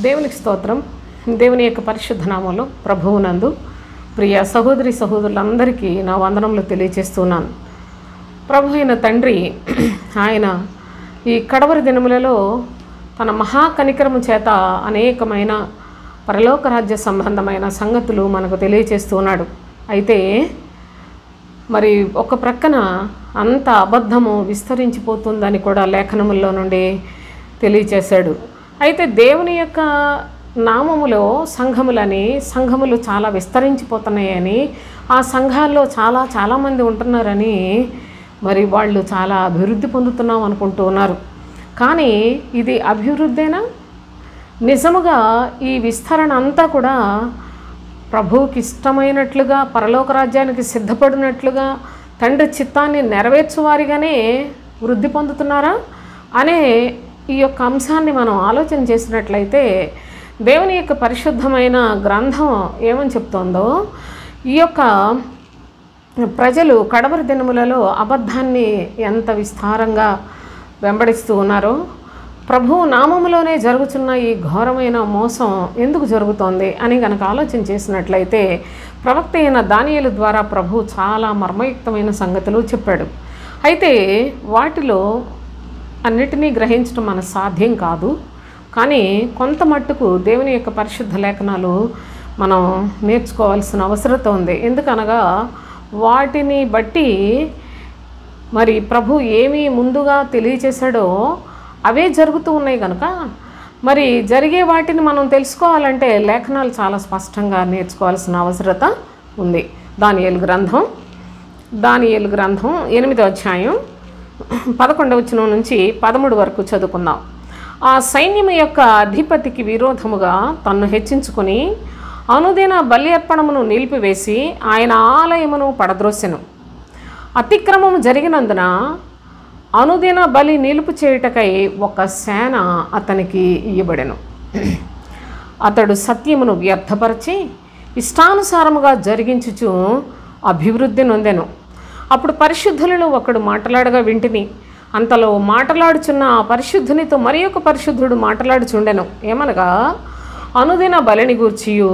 దేవునికి స్తోత్రం. దేవుని యొక్క పరిశుద్ధ నామములో ప్రభువునందు ప్రియ సహోదరి సహోదరులందరికీ నా వందనములు తెలియజేస్తున్నాను. ప్రభు అయిన తండ్రి ఆయన ఈ కడవరి దినములలో తన మహాకనికరము చేత అనేకమైన పరలోక రాజ్య సంబంధమైన సంగతులు మనకు తెలియజేస్తున్నాడు. అయితే మరి ఒక ప్రక్కన అంత అబద్ధము విస్తరించిపోతుందని కూడా లేఖనముల్లో నుండి తెలియచేశాడు. అయితే దేవుని యొక్క నామములో సంఘములు చాలా విస్తరించిపోతున్నాయని, ఆ సంఘాల్లో చాలామంది ఉంటున్నారని మరి వాళ్ళు చాలా అభివృద్ధి పొందుతున్నాం అనుకుంటూ ఉన్నారు. కానీ ఇది అభివృద్ధేనా? నిజముగా ఈ విస్తరణ అంతా కూడా ప్రభువుకి ఇష్టమైనట్లుగా, పరలోక రాజ్యానికి సిద్ధపడినట్లుగా, తండ్రి చిత్తాన్ని నెరవేర్చువారిగానే వృద్ధి పొందుతున్నారా అనే ఈ యొక్క అంశాన్ని మనం ఆలోచన చేసినట్లయితే దేవుని యొక్క పరిశుద్ధమైన గ్రంథం ఏమని చెప్తోందో, ఈ యొక్క ప్రజలు కడవరి దినములలో అబద్ధాన్ని ఎంత విస్తారంగా వెంబడిస్తూ ఉన్నారో, ప్రభువు నామములోనే జరుగుతున్న ఈ ఘోరమైన మోసం ఎందుకు జరుగుతోంది అని కనుక ఆలోచన చేసినట్లయితే ప్రవక్త అయిన దానియేలు ద్వారా ప్రభు చాలా మర్మయుక్తమైన సంగతులు చెప్పాడు. అయితే వాటిలో అన్నిటినీ గ్రహించడం మన సాధ్యం కాదు. కానీ కొంత మట్టుకు దేవుని యొక్క పరిశుద్ధ లేఖనాలు మనం నేర్చుకోవాల్సిన అవసరత ఉంది. ఎందుకనగా వాటిని బట్టి మరి ప్రభు ఏమి ముందుగా తెలియచేశాడో అవే జరుగుతూ ఉన్నాయి కనుక మరి జరిగే వాటిని మనం తెలుసుకోవాలంటే లేఖనాలు చాలా స్పష్టంగా నేర్చుకోవాల్సిన అవసరత ఉంది. దానియేలు గ్రంథం 8వ అధ్యాయం 11వ వచనం నుంచి 13 వరకు చదువుకుందాం. ఆ సైన్యము యొక్క అధిపతికి విరోధముగా తన్ను హెచ్చించుకొని అనుదిన బలి అర్పణమును నిలిపివేసి ఆయన ఆలయమును పడద్రోసెను. అతిక్రమము జరిగినందున అనుదిన బలి నిలుపు చేయుటకై ఒక సేన అతనికి ఇయ్యబడెను. అతడు సత్యమును వ్యర్థపరిచి ఇష్టానుసారముగా జరిగించుచు అభివృద్ధి నొందెను. అప్పుడు పరిశుద్ధులలో ఒకడు మాట్లాడగా వింటిని. అంతలో మాట్లాడుచున్న ఆ పరిశుద్ధునితో మరి ఒక పరిశుద్ధుడు మాట్లాడుచుండెను. ఏమనగా, అనుదిన బలిని గూర్చియు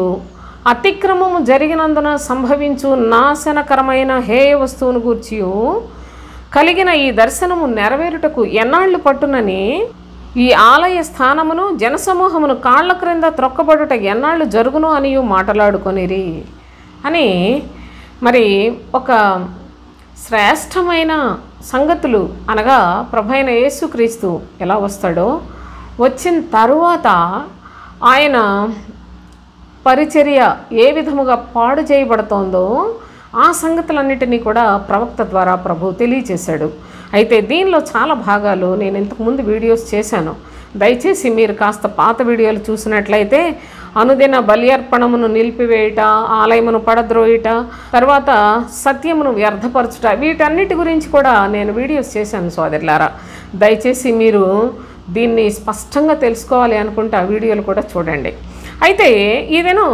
అతిక్రమము జరిగినందున సంభవించు నాశనకరమైన హేయ వస్తువును గూర్చియు కలిగిన ఈ దర్శనము నెరవేరుటకు ఎన్నాళ్ళు పట్టునని, ఈ ఆలయ స్థానమును జనసమూహమును కాళ్ల క్రింద త్రొక్కబడుట ఎన్నాళ్ళు జరుగును అని మాట్లాడుకొనిరి అని మరి ఒక శ్రేష్టమైన సంగతులు, అనగా ప్రభైన యేసుక్రీస్తు ఎలా వస్తాడో, వచ్చిన తరువాత ఆయన పరిచర్య ఏ విధముగా పాడు చేయబడుతోందో ఆ సంగతులన్నిటినీ కూడా ప్రవక్త ద్వారా ప్రభు తెలియచేశాడు. అయితే దీనిలో చాలా భాగాలు నేను ఇంతకుముందు వీడియోస్ చేశాను. దయచేసి మీరు కాస్త పాత వీడియోలు చూసినట్లయితే అనుదిన బలి అర్పణమును నిలిపివేయుట, ఆలయమును పడద్రోయుట, తర్వాత సత్యమును వ్యర్థపరచుట, వీటన్నిటి గురించి కూడా నేను వీడియోస్ చేశాను సోదరులారా. దయచేసి మీరు దీన్ని స్పష్టంగా తెలుసుకోవాలి అనుకుంటే ఆ వీడియోలు కూడా చూడండి. అయితే ఇదేను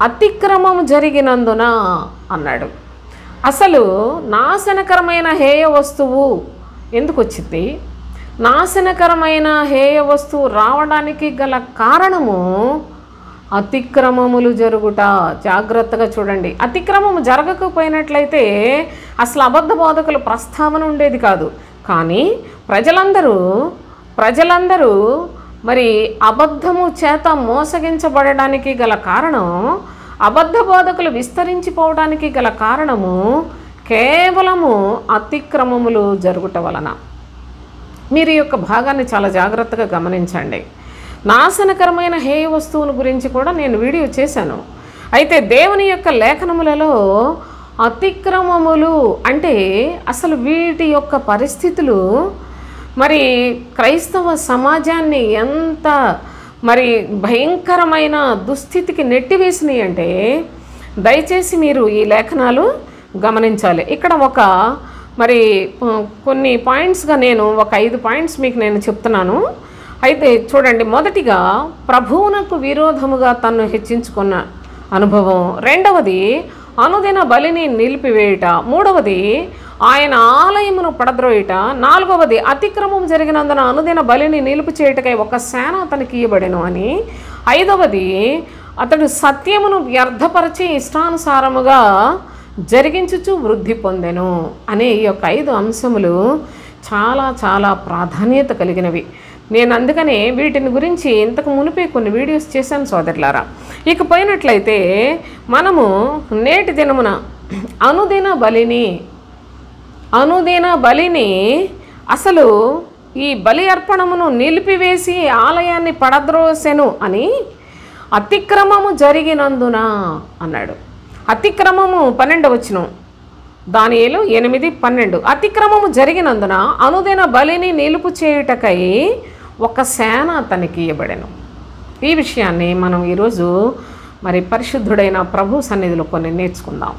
అతిక్రమము జరిగినందున అన్నాడు. అసలు నాశనకరమైన హేయ వస్తువు ఎందుకు వచ్చింది? నాశనకరమైన హేయ వస్తువు రావడానికి గల కారణము అతిక్రమములు జరుగుట. జాగ్రత్తగా చూడండి. అతిక్రమము జరగకపోయినట్లయితే అసలు అబద్ధ బోధకుల ప్రస్తావన ఉండేది కాదు. కానీ ప్రజలందరూ మరి అబద్ధము చేత మోసగించబడడానికి గల కారణం, అబద్ధ బోధకులు విస్తరించిపోవడానికి గల కారణము కేవలము అతిక్రమములు జరుగుట వలన. మీరు ఈ యొక్క భాగాన్ని చాలా జాగ్రత్తగా గమనించండి. నాశనకరమైన హేయ వస్తువుల గురించి కూడా నేను వీడియో చేశాను. అయితే దేవుని యొక్క లేఖనములలో అతిక్రమములు అంటే అసలు వీటి యొక్క పరిస్థితులు మరి క్రైస్తవ సమాజాన్ని ఎంత మరి భయంకరమైన దుస్థితికి నెట్టివేసినాయి అంటే దయచేసి మీరు ఈ లేఖనాలు గమనించాలి. ఇక్కడ మరి కొన్ని పాయింట్స్గా నేను ఒక 5 పాయింట్స్ మీకు నేను చెప్తున్నాను. అయితే చూడండి. మొదటిగా ప్రభువునకు విరోధముగా తన్ను హెచ్చించుకున్న అనుభవం. రెండవది అనుదిన బలిని నిలిపివేయుట. మూడవది ఆయన ఆలయమును పడద్రోయుట. 4వది, అతిక్రమం జరిగినందున అనుదిన బలిని నిలుపు చేయుటకై ఒక సేన అతనికి ఇయ్యబడెను అని. 5వది, అతడు సత్యమును వ్యర్థపరిచి ఇష్టానుసారముగా జరిగించుచు వృద్ధి పొందెను అనే ఈ యొక్క 5 అంశములు చాలా చాలా ప్రాధాన్యత కలిగినవి. నేను అందుకనే వీటిని గురించి ఇంతకు మునిపే కొన్ని వీడియోస్ చేశాను సోదరులారా. ఇక పోయినట్లయితే మనము నేటి దినమున అనుదిన బలిని అసలు ఈ బలి అర్పణమును నిలిపివేసి ఆలయాన్ని పడద్రోసెను అని అతిక్రమము జరిగినందున అన్నాడు. అతిక్రమము 12వ వచనం, దానియేలు 8:12. అతిక్రమము జరిగినందున అనుదిన బలిని నిలుపు చేయుటకై ఒక సేన అతనికి ఇయ్యబడెను. ఈ విషయాన్ని మనం ఈరోజు మరి పరిశుద్ధుడైన ప్రభు సన్నిధిలో కొన్ని నేర్చుకుందాం.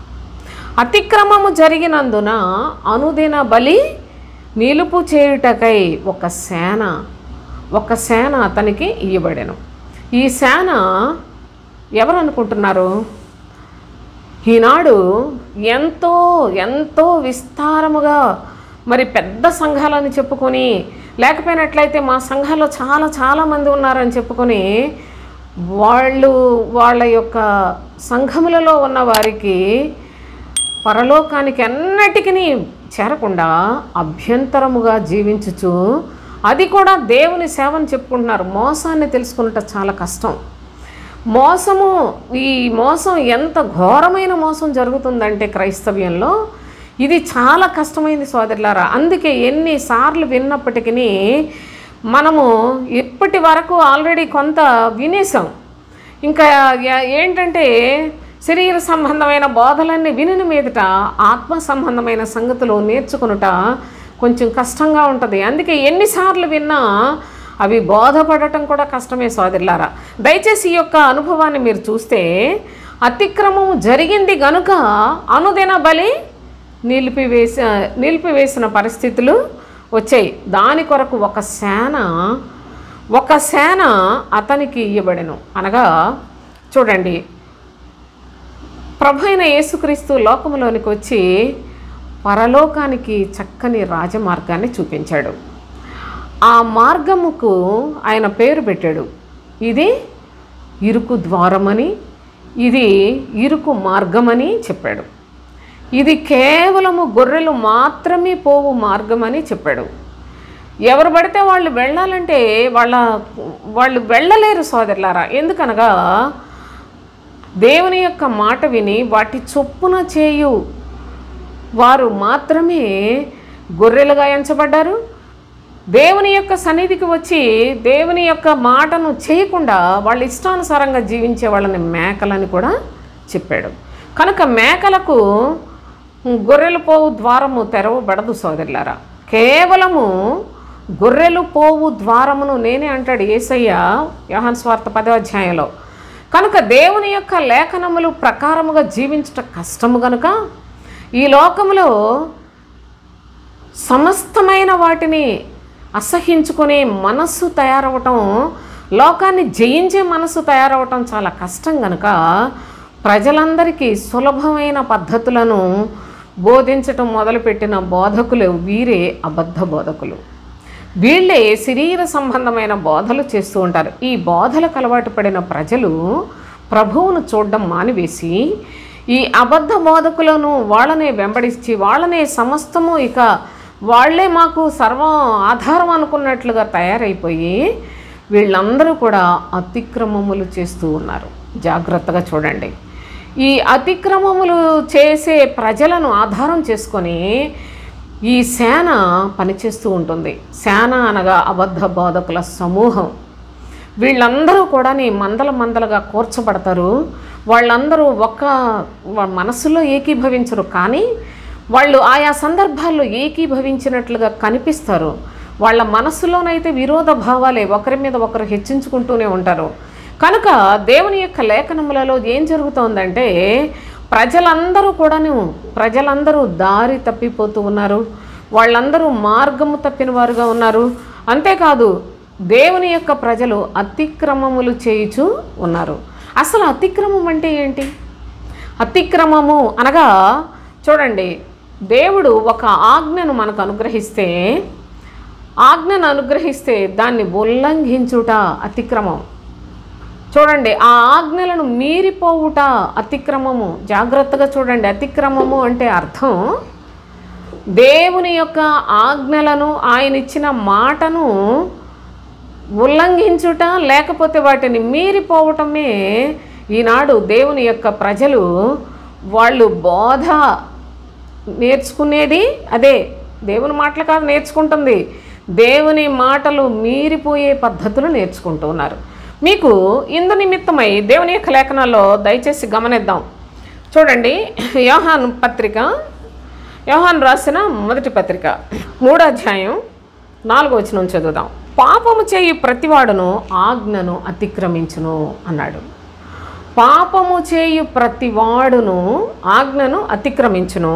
అతిక్రమము జరిగినందున అనుదిన బలి నిలుపు చేయుటకై ఒక సేన అతనికి ఇయ్యబడెను. ఈ సేన ఎవరు అనుకుంటున్నారు? ఈనాడు ఎంతో ఎంతో విస్తారముగా మరి పెద్ద సంఘాలని చెప్పుకొని, లేకపోయినట్లయితే మా సంఘాల్లో చాలామంది ఉన్నారని చెప్పుకొని వాళ్ళ యొక్క సంఘములలో ఉన్న వారికి పరలోకానికి అన్నిటికీ చేరకుండా అభ్యంతరముగా జీవించుచు, అది కూడా దేవుని సేవని చెప్పుకుంటున్నారు. మోసాన్ని తెలుసుకున్నట చాలా కష్టం. ఈ మోసం ఎంత ఘోరమైన మోసం జరుగుతుందంటే క్రైస్తవ్యంలో ఇది చాలా కష్టమైంది సోదరులారా. అందుకే ఎన్నిసార్లు విన్నప్పటికీ మనము ఇప్పటి వరకు ఆల్రెడీ కొంత వినేసాం. ఇంకా ఏంటంటే శరీర సంబంధమైన బోధలన్నీ వినిన మీదట ఆత్మ సంబంధమైన సంగతులు నేర్చుకునుట కొంచెం కష్టంగా ఉంటుంది. అందుకే ఎన్నిసార్లు విన్నా అవి బోధపడటం కూడా కష్టమే సోదరులారా. దయచేసి ఈ యొక్క అనుభవాన్ని మీరు చూస్తే, అతిక్రమం జరిగింది గనుక అనుదిన బలి నిలిపివేసిన పరిస్థితులు వచ్చాయి. దాని కొరకు ఒక సేన అతనికి ఇయ్యబడెను. అనగా చూడండి, ప్రభు అయిన యేసుక్రీస్తు లోకములోనికి వచ్చి పరలోకానికి చక్కని రాజమార్గాన్ని చూపించాడు. ఆ మార్గముకు ఆయన పేరు పెట్టాడు. ఇది ఇరుకు ద్వారమని, ఇది ఇరుకు మార్గమని చెప్పాడు. ఇది కేవలము గొర్రెలు మాత్రమే పోవు మార్గమని చెప్పాడు. ఎవరు పడితే వాళ్ళు వెళ్ళాలంటే వాళ్ళు వెళ్ళలేరు సోదరులారా. ఎందుకనగా దేవుని యొక్క మాట విని వాటి చొప్పున చేయు వారు మాత్రమే గొర్రెలుగా ఎంచబడ్డారు. దేవుని యొక్క సన్నిధికి వచ్చి దేవుని యొక్క మాటను చేయకుండా వాళ్ళు ఇష్టానుసారంగా జీవించే వాళ్ళని మేకలని కూడా చెప్పాడు. కనుక మేకలకు గొర్రెలు పోవు ద్వారము తెరవబడదు సోదరులారా. కేవలము గొర్రెలు పోవు ద్వారమును నేనే అంటాడు యేసయ్య యోహాను సువార్త 10వ అధ్యాయంలో. కనుక దేవుని యొక్క లేఖనములు ప్రకారముగా జీవించట కష్టము కనుక ఈ లోకములో సమస్తమైన వాటిని అసహించుకునే మనస్సు తయారవటం, లోకాన్ని జయించే మనస్సు తయారవటం చాలా కష్టం కనుక ప్రజలందరికీ సులభమైన పద్ధతులను బోధించటం మొదలుపెట్టిన బోధకులు వీరే అబద్ధ బోధకులు. వీళ్ళే శరీర సంబంధమైన బోధలు చేస్తూ ఉంటారు. ఈ బోధలకు అలవాటు పడిన ప్రజలు ప్రభువును చూడడం మానివేసి ఈ అబద్ధ బోధకులను వాళ్ళనే వెంబడించి వాళ్ళనే సమస్తము ఇక వాళ్లే మాకు సర్వం ఆధారం అనుకున్నట్లుగా తయారైపోయి వీళ్ళందరూ కూడా అతిక్రమములు చేస్తూ ఉన్నారు. జాగ్రత్తగా చూడండి. ఈ అతిక్రమములు చేసే ప్రజలను ఆధారం చేసుకొని ఈ సేన పనిచేస్తూ ఉంటుంది. సేన అనగా అబద్ధ బోధకుల సమూహం. వీళ్ళందరూ కూడా మందలుగా కూర్చబడతారు. వాళ్ళందరూ ఒక్క మనసులో ఏకీభవించరు, కానీ వాళ్ళు ఆయా సందర్భాల్లో ఏకీభవించినట్లుగా కనిపిస్తారు. వాళ్ళ మనసులోనైతే విరోధ భావాలే, ఒకరి మీద ఒకరు హెచ్చించుకుంటూనే ఉంటారు. కనుక దేవుని యొక్క లేఖనములలో ఏం జరుగుతోందంటే ప్రజలందరూ దారి తప్పిపోతూ ఉన్నారు. వాళ్ళందరూ మార్గము తప్పిన వారుగా ఉన్నారు. అంతేకాదు దేవుని యొక్క ప్రజలు అతిక్రమములు చేయుచూ ఉన్నారు. అసలు అతిక్రమం అంటే ఏంటి? అతిక్రమము అనగా చూడండి, దేవుడు ఒక ఆజ్ఞను మనకు అనుగ్రహిస్తే దాన్ని ఉల్లంఘించుట అతిక్రమం. చూడండి, ఆ ఆజ్ఞలను మీరిపోవుట అతిక్రమము. జాగ్రత్తగా చూడండి, అతిక్రమము అంటే అర్థం దేవుని యొక్క ఆజ్ఞలను, ఆయన ఇచ్చిన మాటను ఉల్లంఘించుట, లేకపోతే వాటిని మీరిపోవటమే ఈనాడు దేవుని యొక్క ప్రజలు వాళ్ళు బోధ నేర్చుకునేది అదే. దేవుని మాటలు కాదు నేర్చుకుంటుంది, దేవుని మాటలు మీరిపోయే పద్ధతులు నేర్చుకుంటూ ఉన్నారు. మీకు ఇందు నిమిత్తమై దేవుని యొక్క లేఖనాల్లో దయచేసి గమనిద్దాం. చూడండి, యోహాను రాసిన మొదటి పత్రిక 3వ అధ్యాయం 4వ వచనం చదువుదాం. పాపము చేయు ప్రతివాడును ఆజ్ఞను అతిక్రమించును అన్నాడు. పాపము చేయు ప్రతివాడును ఆజ్ఞను అతిక్రమించును,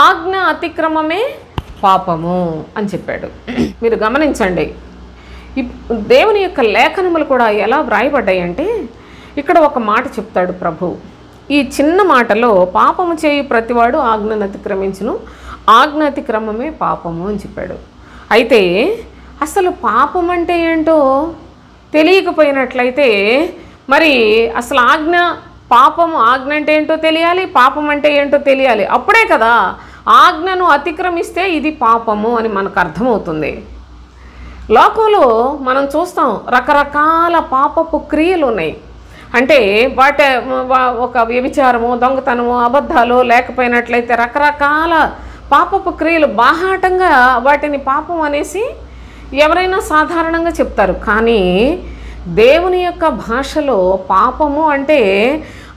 ఆజ్ఞ అతిక్రమమే పాపము అని చెప్పాడు. మీరు గమనించండి, దేవుని యొక్క లేఖనములు కూడా ఎలా వ్రాయబడ్డాయి అంటే, ఇక్కడ ఒక మాట చెప్తాడు ప్రభు. ఈ చిన్న మాటలో పాపము చేయు ప్రతివాడు ఆజ్ఞను అతిక్రమించును, ఆజ్ఞ అతిక్రమమే పాపము అని చెప్పాడు. అయితే అసలు పాపం అంటే ఏంటో తెలియకపోయినట్లయితే మరి అసలు ఆజ్ఞ అంటే ఏంటో తెలియాలి, పాపం అంటే ఏంటో తెలియాలి. అప్పుడే కదా ఆజ్ఞను అతిక్రమిస్తే ఇది పాపము అని మనకు అర్థమవుతుంది. లోకంలో మనం చూస్తాం రకరకాల పాపపు క్రియలు ఉన్నాయి. అంటే ఒక వ్యభిచారము, దొంగతనము, అబద్ధాలు లేకపోయినట్లయితే రకరకాల పాపపు క్రియలు బాహాటంగా వాటిని పాపం అనేసి ఎవరైనా సాధారణంగా చెప్తారు. కానీ దేవుని యొక్క భాషలో పాపము అంటే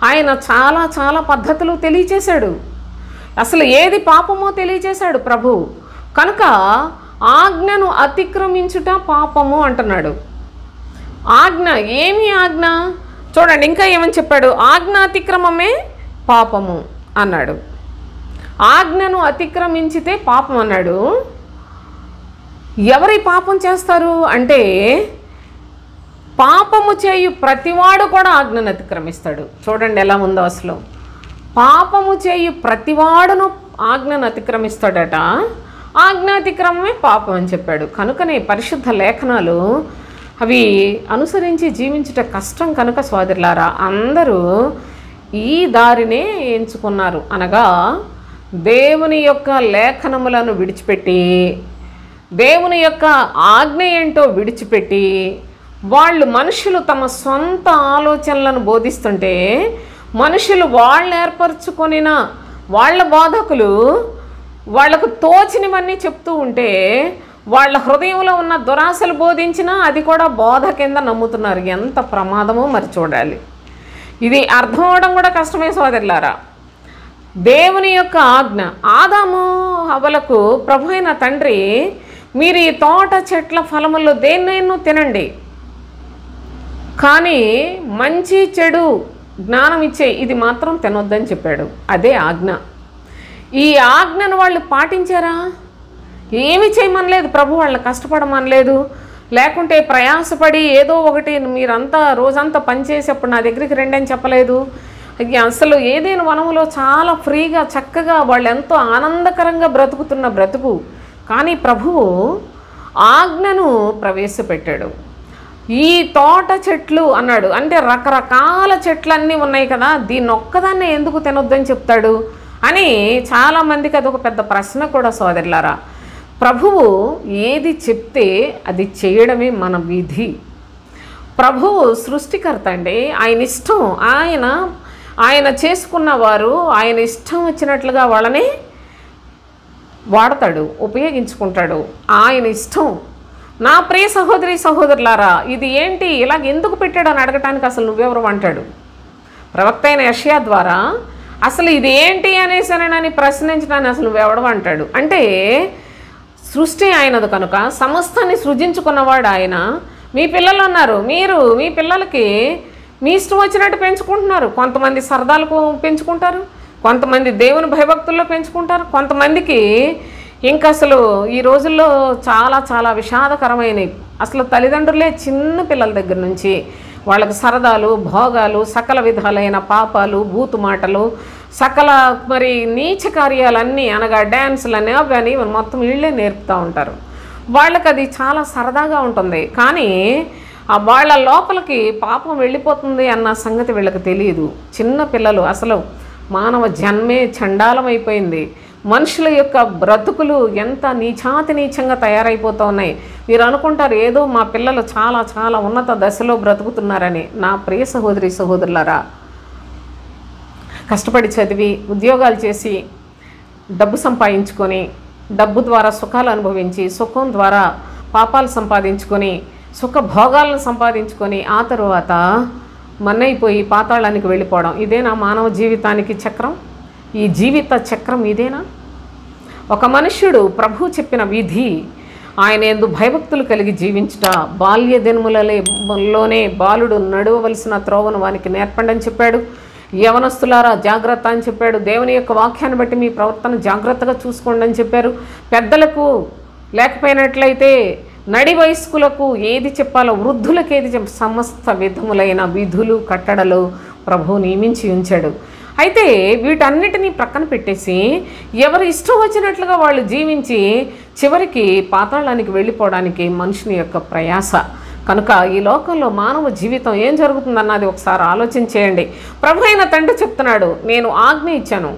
ఆయన చాలా చాలా పద్ధతులు తెలియచేశాడు. అసలు ఏది పాపమో తెలియచేశాడు ప్రభు. కనుక ఆజ్ఞను అతిక్రమించుట పాపము అంటున్నాడు. ఆజ్ఞ ఏమి ఆజ్ఞ? చూడండి, ఇంకా ఏమని చెప్పాడు? ఆజ్ఞ అతిక్రమమే పాపము అన్నాడు. ఆజ్ఞను అతిక్రమించితే పాపం అన్నాడు. ఎవరి పాపం చేస్తారు అంటే పాపము చేయు ప్రతివాడు కూడా ఆజ్ఞను అతిక్రమిస్తాడు. చూడండి ఎలా ఉందో అసలు. పాపము చేయు ప్రతివాడును ఆజ్ఞను అతిక్రమిస్తాడట. ఆజ్ఞాతిక్రమమే పాపం అని చెప్పాడు. కనుకనే పరిశుద్ధ లేఖనాలు అవి అనుసరించి జీవించుట కష్టం. కనుక సోదరులారా, అందరూ ఈ దారినే ఎంచుకున్నారు. అనగా దేవుని యొక్క లేఖనములను విడిచిపెట్టి, దేవుని యొక్క ఆజ్ఞ ఏంటో విడిచిపెట్టి, మనుషులు తమ సొంత ఆలోచనలను బోధిస్తుంటే, మనుషులు వాళ్ళు ఏర్పరచుకొనిన వాళ్ళ బోధకులు వాళ్లకు తోచినవన్నీ చెప్తూ ఉంటే, వాళ్ళ హృదయంలో ఉన్న దురాశలు బోధించినా అది కూడా బోధ కింద నమ్ముతున్నారు. ఎంత ప్రమాదమో మరి చూడాలి. ఇది అర్థం అవడం కూడా కష్టమే సోదరులారా. దేవుని యొక్క ఆజ్ఞ, ఆదాము హవ్వలకు ప్రభు అయిన తండ్రి, మీరు ఈ తోట చెట్ల ఫలముల్లో దేన్నైనా తినండి, కానీ మంచి చెడు జ్ఞానం ఇచ్చే ఇది మాత్రం తినొద్దని చెప్పాడు. అదే ఆజ్ఞ. ఈ ఆజ్ఞను వాళ్ళు పాటించారా? ఏమి చేయమనలేదు ప్రభు, వాళ్ళని కష్టపడమనలేదు. లేకుంటే ప్రయాసపడి ఏదో ఒకటి మీరంతా రోజంతా పనిచేసేప్పుడు నా దగ్గరికి రండి అని చెప్పలేదు. అసలు ఏదైనా వనములో చాలా ఫ్రీగా చక్కగా వాళ్ళు ఎంతో ఆనందకరంగా బ్రతుకుతున్న బ్రతుకు. కానీ ప్రభువు ఆజ్ఞను ప్రవేశపెట్టాడు. ఈ తోట చెట్లు అన్నాడు. అంటే రకరకాల చెట్లన్నీ ఉన్నాయి కదా, దీన్ని ఒక్కదాన్నే ఎందుకు తినొద్దని చెప్తాడు అని చాలామందికి అదొక పెద్ద ప్రశ్న కూడా సోదరులారా. ప్రభువు ఏది చెప్తే అది చేయడమే మన విధి. ప్రభువు సృష్టికర్త అండి. ఆయన ఇష్టం, ఆయన చేసుకున్నవారు ఆయన ఇష్టం వచ్చినట్లుగా వాళ్ళని వాడతాడు, ఉపయోగించుకుంటాడు. ఆయన ఇష్టం. నా ప్రియ సహోదరి సహోదరులారా, ఇది ఏంటి ఇలాగ ఎందుకు పెట్టాడు అని అడగటానికి అసలు నువ్వెవరు అంటాడు. ప్రవక్త అయిన యెషయా ద్వారా అసలు ఇది ఏంటి అనేసానని ప్రశ్నించడానికి అసలు నువ్వెవడం అంటాడు. అంటే సృష్టి ఆయనది కనుక సమస్తాన్ని సృజించుకున్నవాడు ఆయన. మీ పిల్లలు ఉన్నారు, మీరు మీ పిల్లలకి మీ ఇష్టం వచ్చినట్టు పెంచుకుంటున్నారు. కొంతమంది సరదాలకు పెంచుకుంటారు, కొంతమంది దేవుని భయభక్తుల్లో పెంచుకుంటారు, కొంతమందికి ఇంకా అసలు ఈ రోజుల్లో చాలా చాలా విషాదకరమైనవి. అసలు తల్లిదండ్రులే చిన్న పిల్లల దగ్గర నుంచి వాళ్ళకి సరదాలు, భోగాలు, సకల విధాలైన పాపాలు, బూతు మాటలు, సకల మరి నీచ కార్యాలన్నీ అనగా డ్యాన్సులన్నీ అవన్నీ మొత్తం వీళ్ళే నేర్పుతూ ఉంటారు. వాళ్ళకి అది చాలా సరదాగా ఉంటుంది. కానీ వాళ్ళ లోపలికి పాపం వెళ్ళిపోతుంది అన్న సంగతి వీళ్ళకి తెలియదు. చిన్న పిల్లలు, అసలు మానవ జన్మే చండాలమైపోయింది. మనుషుల యొక్క బ్రతుకులు ఎంత నీచాతి నీచంగా తయారైపోతూ ఉన్నాయి. మీరు అనుకుంటారు ఏదో మా పిల్లలు చాలా చాలా ఉన్నత దశలో బ్రతుకుతున్నారని. నా ప్రియ సహోదరి సహోదరులారా, కష్టపడి చదివి ఉద్యోగాలు చేసి డబ్బు సంపాదించుకొని, డబ్బు ద్వారా సుఖాలు అనుభవించి, సుఖం ద్వారా పాపాలు సంపాదించుకొని, సుఖ భోగాలను సంపాదించుకొని, ఆ తరువాత మన్నైపోయి పాతాళానికి వెళ్ళిపోవడం, ఇదేనా మానవ జీవితానికి చక్రం? ఈ జీవిత చక్రం ఇదేనా? ఒక మనుష్యుడు ప్రభు చెప్పిన విధి, ఆయన యందు భయభక్తులు కలిగి జీవించుట, బాల్య దినములలోనే బాలుడు నడవవలసిన త్రోవను వానికి నేర్పండి అని చెప్పాడు. యవనస్తులారా జాగ్రత్త అని చెప్పాడు. దేవుని యొక్క వాక్యాన్ని బట్టి మీ ప్రవర్తన జాగ్రత్తగా చూసుకోండి అని చెప్పారు. పెద్దలకు లేకపోయినట్లయితే నడి వయస్కులకు ఏది చెప్పాలో, వృద్ధులకు ఏది సమస్త విధములైన విధులు కట్టడలు ప్రభువు నియమించి ఉంచాడు. అయితే వీటన్నిటినీ ప్రక్కన పెట్టేసి ఎవరు ఇష్టం వచ్చినట్లుగా వాళ్ళు జీవించి చివరికి పాతాళానికి వెళ్ళిపోవడానికి మనుషుని యొక్క ప్రయాస. కనుక ఈ లోకంలో మానవ జీవితం ఏం జరుగుతుందన్నది ఒకసారి ఆలోచన చేయండి. ప్రభు అయిన తండ్రి చెప్తున్నాడు, నేను ఆజ్ఞ ఇచ్చాను.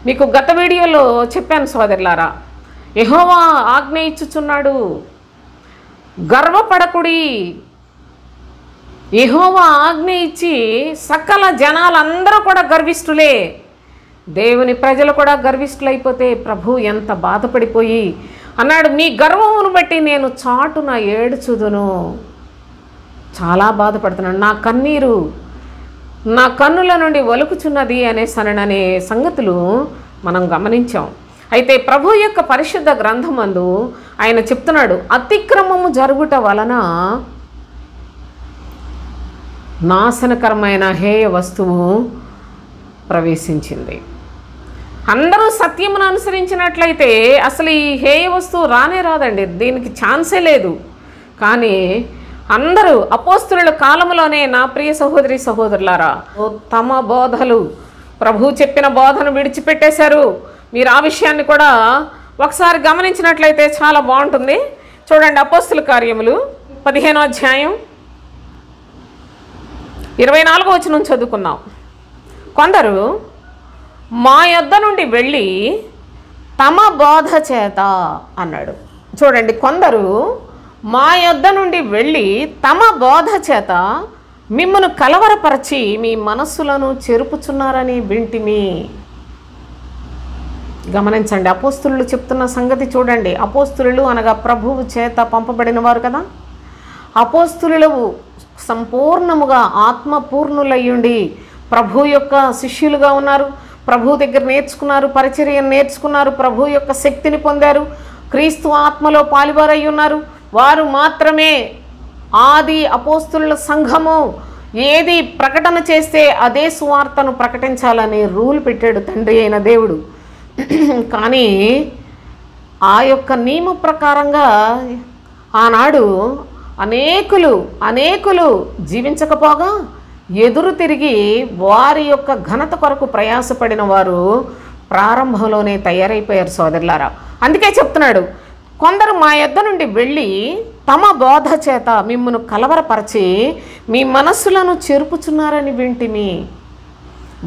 మీకు గత వీడియోలో చెప్పాను సోదరులారా, యెహోవా ఆజ్ఞ ఇచ్చుచున్నాడు, గర్వపడకుడి. యెహోవా ఆజ్ఞ ఇచ్చి సకల జనాలందరూ కూడా గర్విష్ఠులే. దేవుని ప్రజలు కూడా గర్విష్ఠులైపోతే ప్రభు ఎంత బాధపడిపోయి అన్నాడు, మీ గర్వమును బట్టి నేను చాటున ఏడ్చుదును. చాలా బాధపడుతున్నాడు. నా కన్నీరు నా కన్నుల నుండి వలుకుచున్నది అనే సంగతులు మనం గమనించాం. అయితే ప్రభు యొక్క పరిశుద్ధ గ్రంథమందు ఆయన చెప్తున్నాడు, అతిక్రమము జరుగుట వలన నాశనకరమైన హేయ వస్తువు ప్రవేశించింది. అందరూ సత్యమును అనుసరించినట్లయితే అసలు ఈ హేయ వస్తువు రానే రాదండి, దీనికి ఛాన్సే లేదు. కానీ అందరూ అపోస్తుల కాలంలోనే నా ప్రియ సహోదరి సహోదరులారా తమ బోధలు, ప్రభు చెప్పిన బోధను విడిచిపెట్టేశారు. మీరు ఆ విషయాన్ని కూడా ఒకసారి గమనించినట్లయితే చాలా బాగుంటుంది. చూడండి, అపోస్తుల కార్యములు 15వ అధ్యాయం 24వ వచనం చదువుకున్నాం. కొందరు మా యొద్ద నుండి వెళ్ళి తమ బోధ చేత అన్నాడు. చూడండి, కొందరు మా యొద్ద నుండి వెళ్ళి తమ బోధ చేత మిమ్మను కలవరపరచి మీ మనస్సులను చెరుపుచున్నారని వింటిమి. గమనించండి, అపోస్తులు చెప్తున్న సంగతి చూడండి. అపోస్తులు అనగా ప్రభువు చేత పంపబడిన వారు కదా. అపోస్తులు సంపూర్ణముగా ఆత్మపూర్ణులయ్యుండి ప్రభు యొక్క శిష్యులుగా ఉన్నారు. ప్రభు దగ్గర నేర్చుకున్నారు, పరిచర్యను నేర్చుకున్నారు, ప్రభు యొక్క శక్తిని పొందారు, క్రీస్తు ఆత్మలో పాలువారై ఉన్నారు. వారు మాత్రమే ఆది అపోస్తుల సంఘము ఏది ప్రకటన చేస్తే అదే సువార్తను ప్రకటించాలని రూల్ పెట్టాడు తండ్రి అయిన దేవుడు. కానీ ఆ యొక్క నియమ ప్రకారంగా ఆనాడు అనేకులు జీవించకపోగా ఎదురు తిరిగి వారి యొక్క ఘనత కొరకు ప్రయాసపడిన వారు ప్రారంభంలోనే తయారైపోయారు సోదరులారా. అందుకే చెప్తున్నాడు, కొందరు మా యొద్ద నుండి వెళ్ళి తమ బోధ చేత మిమ్మను కలవరపరిచి మీ మనస్సులను చెరుపుచున్నారని వింటిమి.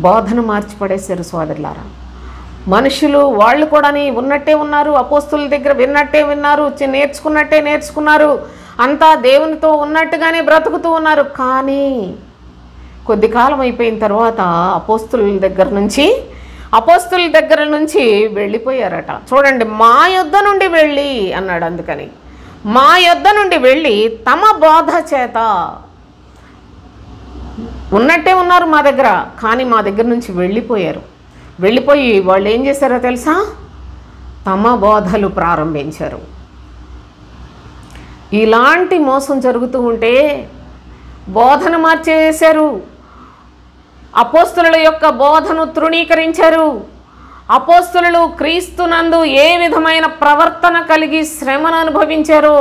బోధను మార్చిపడేశారు సోదరులారా. మనుషులు వాళ్ళు కూడా ఉన్నట్టే ఉన్నారు, అపోస్తుల దగ్గర విన్నట్టే విన్నారు, నేర్చుకున్నట్టే నేర్చుకున్నారు, అంతా దేవునితో ఉన్నట్టుగానే బ్రతుకుతూ ఉన్నారు. కానీ కొద్ది కాలం అయిపోయిన తర్వాత అపోస్తుల దగ్గర నుంచి వెళ్ళిపోయారట. చూడండి, మా యొద్ద నుండి వెళ్ళి అన్నాడు. అందుకని మా యొద్ద నుండి వెళ్ళి తమ బోధ చేత ఉన్నట్టే ఉన్నారు మా దగ్గర, కానీ మా దగ్గర నుంచి వెళ్ళిపోయి వాళ్ళు ఏం చేశారో తెలుసా? తమ బోధలు ప్రారంభించారు. ఇలాంటి మోసం జరుగుతూ ఉంటే బోధన మార్చేశారు. అపోస్తుల యొక్క బోధను తృణీకరించారు. అపోస్తులు క్రీస్తునందు ఏ విధమైన ప్రవర్తన కలిగి శ్రమను అనుభవించారో,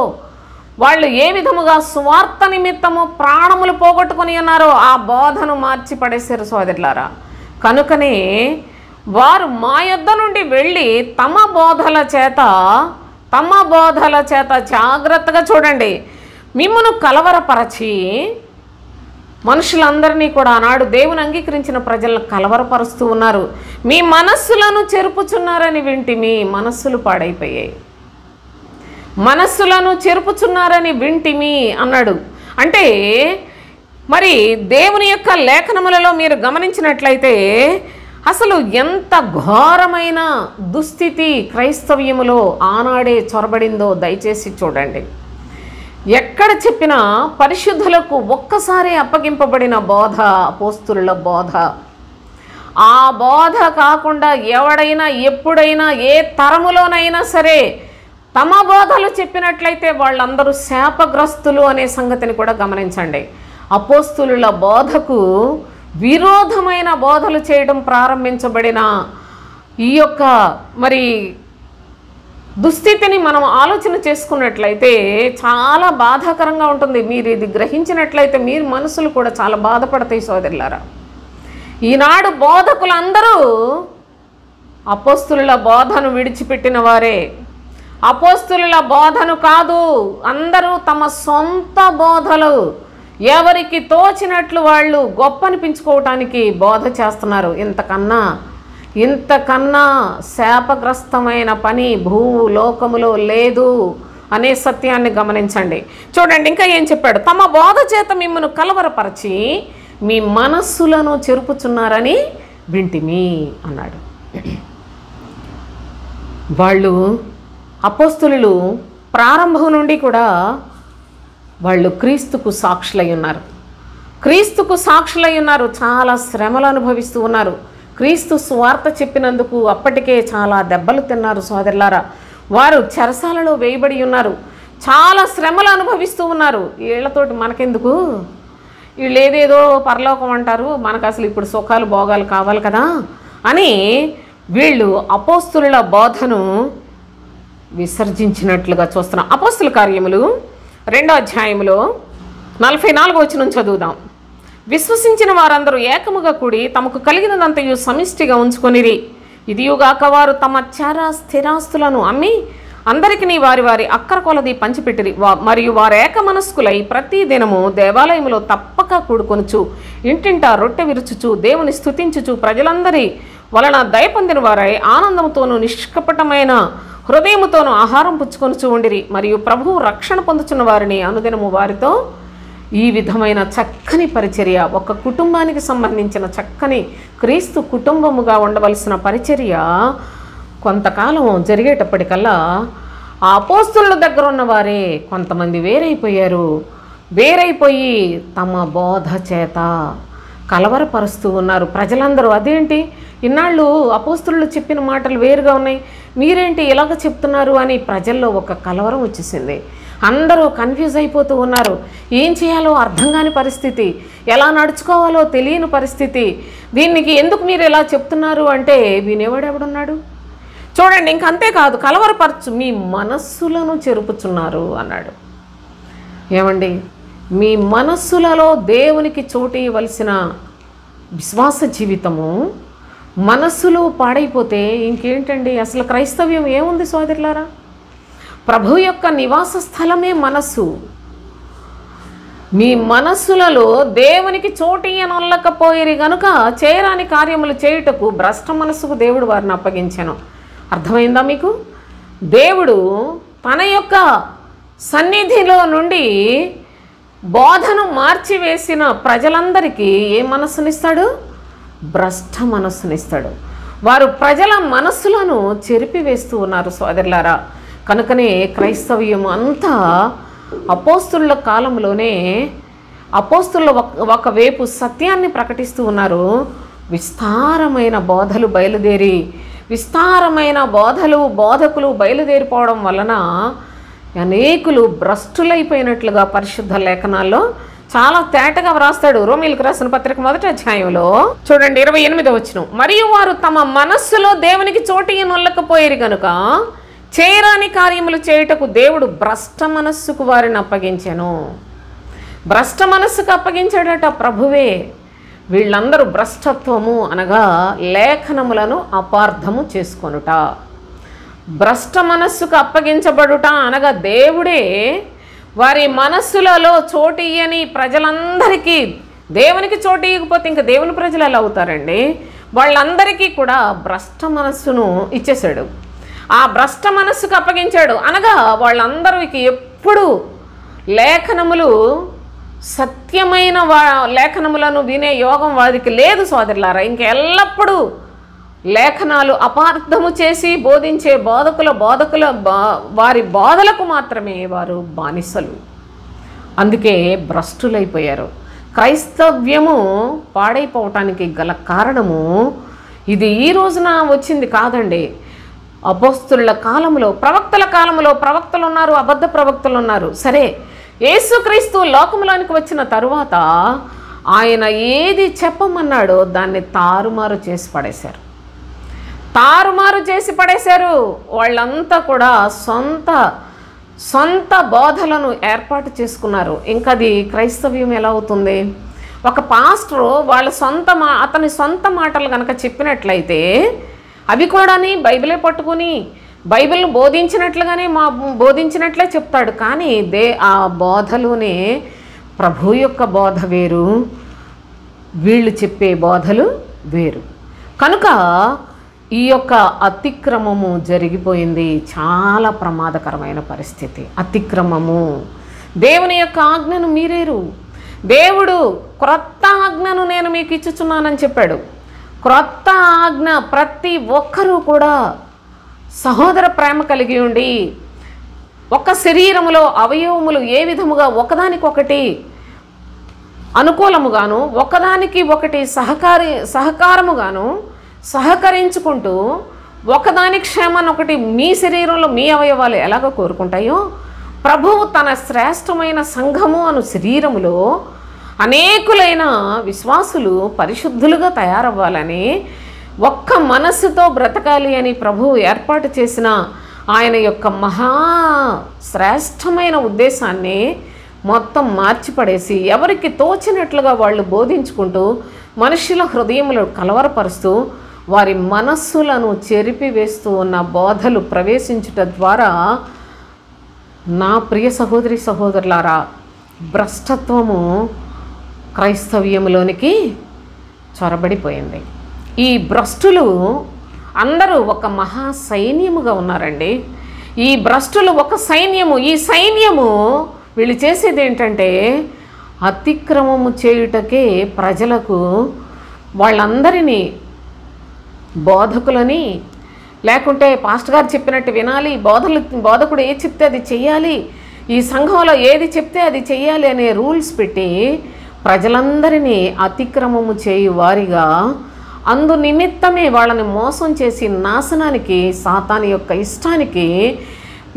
వాళ్ళు ఏ విధముగా స్వార్థ నిమిత్తము ప్రాణములు పోగొట్టుకొని ఉన్నారో ఆ బోధను మార్చి పడేశారు సోదరులారా. కనుకనే వారు మా యొద్ద నుండి వెళ్ళి తమ బోధల చేత జాగ్రత్తగా చూడండి, మిమ్మును కలవరపరచి మనుషులందరినీ కూడా ఆనాడు దేవుని అంగీకరించిన ప్రజలను కలవరపరుస్తూ ఉన్నారు. మీ మనస్సులను చెరుపుచున్నారని వింటిమి. మనస్సులు పాడైపోయాయి. మనస్సులను చెరుపుచున్నారని వింటిమి అన్నాడు. అంటే మరి దేవుని యొక్క లేఖనములలో మీరు గమనించినట్లయితే అసలు ఎంత ఘోరమైన దుస్థితి క్రైస్తవ్యములో ఆనాడే చొరబడిందో దయచేసి చూడండి. ఎక్కడ చెప్పినా పరిశుద్ధులకు ఒక్కసారి అప్పగింపబడిన బోధ అపోస్తుల బోధ. ఆ బోధ కాకుండా ఎవడైనా ఎప్పుడైనా ఏ తరములోనైనా సరే తమ బోధలు చెప్పినట్లయితే వాళ్ళందరూ శాపగ్రస్తులు అనే సంగతిని కూడా గమనించండి. అపోస్తుల బోధకు విరోధమైన బోధలు చేయడం ప్రారంభించబడిన ఈ యొక్క మరి దుస్థితిని మనం ఆలోచన చేసుకున్నట్లయితే చాలా బాధాకరంగా ఉంటుంది. మీరు ఇది గ్రహించినట్లయితే మీరు మనసులు కూడా చాలా బాధపడతాయి సోదరులారా. ఈనాడు బోధకులందరూ అపోస్తుల బోధను విడిచిపెట్టిన వారే. అపోస్తుల బోధను కాదు, అందరూ తమ సొంత బోధలు ఎవరికి తోచినట్లు వాళ్ళు గొప్ప అనిపించుకోవటానికి బోధ చేస్తున్నారు. ఇంతకన్నా శాపగ్రస్తమైన పని భూలోకములో లేదు అనే సత్యాన్ని గమనించండి. చూడండి ఇంకా ఏం చెప్పాడు, తమ బోధ చేత మిమ్మల్ని కలవరపరిచి మీ మనస్సులను చెరుపుచున్నారని వింటిమి అన్నాడు. వాళ్ళు అపోస్తులు ప్రారంభం నుండి కూడా వాళ్ళు క్రీస్తుకు సాక్షులై ఉన్నారు. చాలా శ్రమలు అనుభవిస్తూ ఉన్నారు. క్రీస్తు సువార్త చెప్పినందుకు అప్పటికే చాలా దెబ్బలు తిన్నారు సోదరులారా. వారు చెరసాలలో వేయబడి ఉన్నారు. చాలా శ్రమలు అనుభవిస్తూ ఉన్నారు. వీళ్ళతోటి మనకెందుకు, వీళ్ళు ఏదేదో పరలోకం అంటారు, మనకు అసలు ఇప్పుడు సుఖాలు భోగాలు కావాలి కదా అని వీళ్ళు అపోస్తుల బోధను విసర్జించినట్లుగా చూస్తున్నాం. అపోస్తుల కార్యములు 2వ అధ్యాయంలో 44వ వచనం చదువుదాం. విశ్వసించిన వారందరూ ఏకముగా కూడి తమకు కలిగినదంతయు సమిష్టిగా ఉంచుకొనిరి. ఇదియుగాక వారు తమ స్థిరాస్తులను అమ్మి అందరికీ వారి వారి అక్కర కొలది పంచిపెట్టిరి. మరియు వారు ఏక మనస్కులై ప్రతి దినము దేవాలయములో తప్పక కూడుకొనుచు ఇంటింటా రొట్టె విరుచుచు దేవుని స్తుతించుచు ప్రజలందరి వలన దయ పొందిన వారై ఆనందముతోనూ నిష్కపటమైన హృదయముతోనూ ఆహారం పుచ్చుకొనుచు ఉండిరి. మరియు ప్రభువు రక్షణ పొందుచున్న వారిని అనుదినము వారితో ఈ విధమైన చక్కని పరిచర్య, ఒక కుటుంబానికి సంబంధించిన చక్కని క్రీస్తు కుటుంబముగా ఉండవలసిన పరిచర్య కొంతకాలం జరిగేటప్పటికల్లా ఆ అపోస్తుల దగ్గర ఉన్న వారే కొంతమంది వేరైపోయి తమ బోధ చేత కలవరపరుస్తూ ఉన్నారు ప్రజలందరూ. అదేంటి ఇన్నాళ్ళు అపోస్తులు చెప్పిన మాటలు వేరుగా ఉన్నాయి, మీరేంటి ఇలాగ చెప్తున్నారు అని ప్రజల్లో ఒక కలవరం వచ్చేసింది. అందరూ కన్ఫ్యూజ్ అయిపోతూ ఉన్నారు. ఏం చేయాలో అర్థం కాని పరిస్థితి, ఎలా నడుచుకోవాలో తెలియని పరిస్థితి. దీనికి ఎందుకు మీరు ఇలా చెప్తున్నారు అంటే వినేవాడెవడున్నాడు? చూడండి, ఇంకంతేకాదు, కలవరపరచు మీ మనస్సులను చెరుపుచున్నారు అన్నాడు. ఏమండి, మీ మనస్సులలో దేవునికి చోటు ఇవ్వవలసిన విశ్వాస జీవితము మనస్సులో పాడైపోతే ఇంకేంటండి అసలు క్రైస్తవ్యం ఏముంది సోదరులారా? ప్రభు యొక్క నివాస స్థలమే మనస్సు. మీ మనస్సులలో దేవునికి చోటు ఇయ్యనొల్లకపోయిరి గనుక చేయరాని కార్యములు చేయుటకు భ్రష్ట మనస్సుకు దేవుడు వారిని అప్పగించెను. అర్థమైందా మీకు? దేవుడు తన యొక్క సన్నిధిలో నుండి బోధను మార్చివేసిన ప్రజలందరికీ ఏ మనస్సునిస్తాడు? భ్రష్ట మనస్సునిస్తాడు. వారు ప్రజల మనస్సులను చెరిపివేస్తూ ఉన్నారు సోదరులారా. కనుకనే క్రైస్తవ్యం అంతా అపోస్తుల కాలంలోనే అపోస్తులు ఒకవైపు సత్యాన్ని ప్రకటిస్తూ ఉన్నారు, విస్తారమైన బోధలు బయలుదేరి బోధకులు బయలుదేరిపోవడం వలన అనేకులు భ్రష్టులైపోయినట్లుగా పరిశుద్ధ లేఖనాల్లో చాలా తేటగా వ్రాస్తాడు. రోమీయులకు రాసిన పత్రిక 1వ అధ్యాయంలో చూడండి 28వ వచనం, మరియు వారు తమ మనస్సులో దేవునికి చోటు ఇయ్యనొల్లకపోయిరి గనుక చేయరాని కార్యములు చేయుటకు దేవుడు భ్రష్ట మనస్సుకు వారిని అప్పగించెను. భ్రష్ట మనస్సుకు అప్పగించాడట ప్రభువే. వీళ్ళందరూ భ్రష్టత్వము అనగా లేఖనములను అపార్థము చేసుకొనుట, భ్రష్ట మనస్సుకు అప్పగించబడుట అనగా దేవుడే వారి మనస్సులలో చోటు ఇయ్యని ప్రజలందరికీ, దేవునికి చోటు ఇవ్వకపోతే ఇంకా దేవుని ప్రజలు ఎలా అవుతారండి? వాళ్ళందరికీ కూడా భ్రష్ట మనస్సును ఇచ్చేశాడు. ఆ భ్రష్ట మనస్సుకు అప్పగించాడు అనగా వాళ్ళందరికీ ఎప్పుడు లేఖనములు, సత్యమైన లేఖనములను వినే యోగం వారికి లేదు సోదరులారా. ఇంక ఎల్లప్పుడూ లేఖనాలు అపార్థము చేసి బోధించే బోధకుల వారి బోధలకు మాత్రమే వారు బానిసలు. అందుకే భ్రష్టులైపోయారు. క్రైస్తవ్యము పాడైపోవటానికి గల కారణము ఇది ఈ రోజున వచ్చింది కాదండి. అపోస్తుల కాలంలో, ప్రవక్తల కాలంలో ప్రవక్తలు ఉన్నారు, అబద్ధ ప్రవక్తలు ఉన్నారు. సరే, యేసుక్రీస్తు లోకంలోనికి వచ్చిన తరువాత ఆయన ఏది చెప్పమన్నాడో దాన్ని తారుమారు చేసి పడేశారు. వాళ్ళంతా కూడా సొంత బోధలను ఏర్పాటు చేసుకున్నారు. ఇంకా అది క్రైస్తవ్యం ఎలా అవుతుంది? ఒక పాస్టరు అతని సొంత మాటలు కనుక చెప్పినట్లయితే అవి కూడాని బైబిలే పట్టుకుని బైబిల్ను బోధించినట్లే చెప్తాడు. కానీ ఆ బోధలోనే ప్రభు యొక్క బోధ వేరు, వీళ్ళు చెప్పే బోధలు వేరు. కనుక ఈ యొక్క అతిక్రమము జరిగిపోయింది. చాలా ప్రమాదకరమైన పరిస్థితి. అతిక్రమము, దేవుని యొక్క ఆజ్ఞను మీరేరు. దేవుడు క్రొత్త ఆజ్ఞను నేను మీకు ఇచ్చుచున్నానని చెప్పాడు. క్రొత్త ఆజ్ఞ, ప్రతి ఒక్కరూ కూడా సహోదర ప్రేమ కలిగి ఉండి ఒక శరీరములో అవయవములు ఏ విధముగా ఒకదానికొకటి అనుకూలముగాను ఒకదానికి ఒకటి సహకారముగాను సహకరించుకుంటూ ఒకదాని క్షేమాన్ని ఒకటి మీ శరీరంలో మీ అవయవాలు ఎలాగో కోరుకుంటాయో ప్రభువు తన శ్రేష్టమైన సంఘము అను శరీరములో అనేకులైన విశ్వాసులు పరిశుద్ధులుగా తయారవ్వాలని, ఒక్క మనస్సుతో బ్రతకాలి అని ప్రభువు ఏర్పాటు చేసిన ఆయన యొక్క మహా శ్రేష్టమైన ఉద్దేశాన్ని మొత్తం మార్చిపడేసి ఎవరికి తోచినట్లుగా వాళ్ళు బోధించుకుంటూ మనుషుల హృదయములు కలవరపరుస్తూ వారి మనస్సులను చెరిపివేస్తూ ఉన్న బోధలు ప్రవేశించుట ద్వారా నా ప్రియ సహోదరి సహోదరులారా, భ్రష్టత్వము క్రైస్తవ్యంలోనికి చొరబడిపోయింది. ఈ భ్రష్టులు అందరూ ఒక మహా సైన్యముగా ఉన్నారండి. ఈ భ్రష్టులు ఒక సైన్యము. ఈ సైన్యము వీళ్ళు చేసేది ఏంటంటే అతిక్రమము చేయుటకే ప్రజలకు వాళ్ళందరినీ బోధకులని, లేకుంటే పాస్టర్ గారు చెప్పినట్టు వినాలి, బోధకుడు ఏది చెప్తే అది చెయ్యాలి, ఈ సంఘంలో ఏది చెప్తే అది చెయ్యాలి అనే రూల్స్ పెట్టి ప్రజలందరినీ అతిక్రమము చేయు వారిగా, అందు నిమిత్తమే వాళ్ళని మోసం చేసి నాశనానికి, సాతాను యొక్క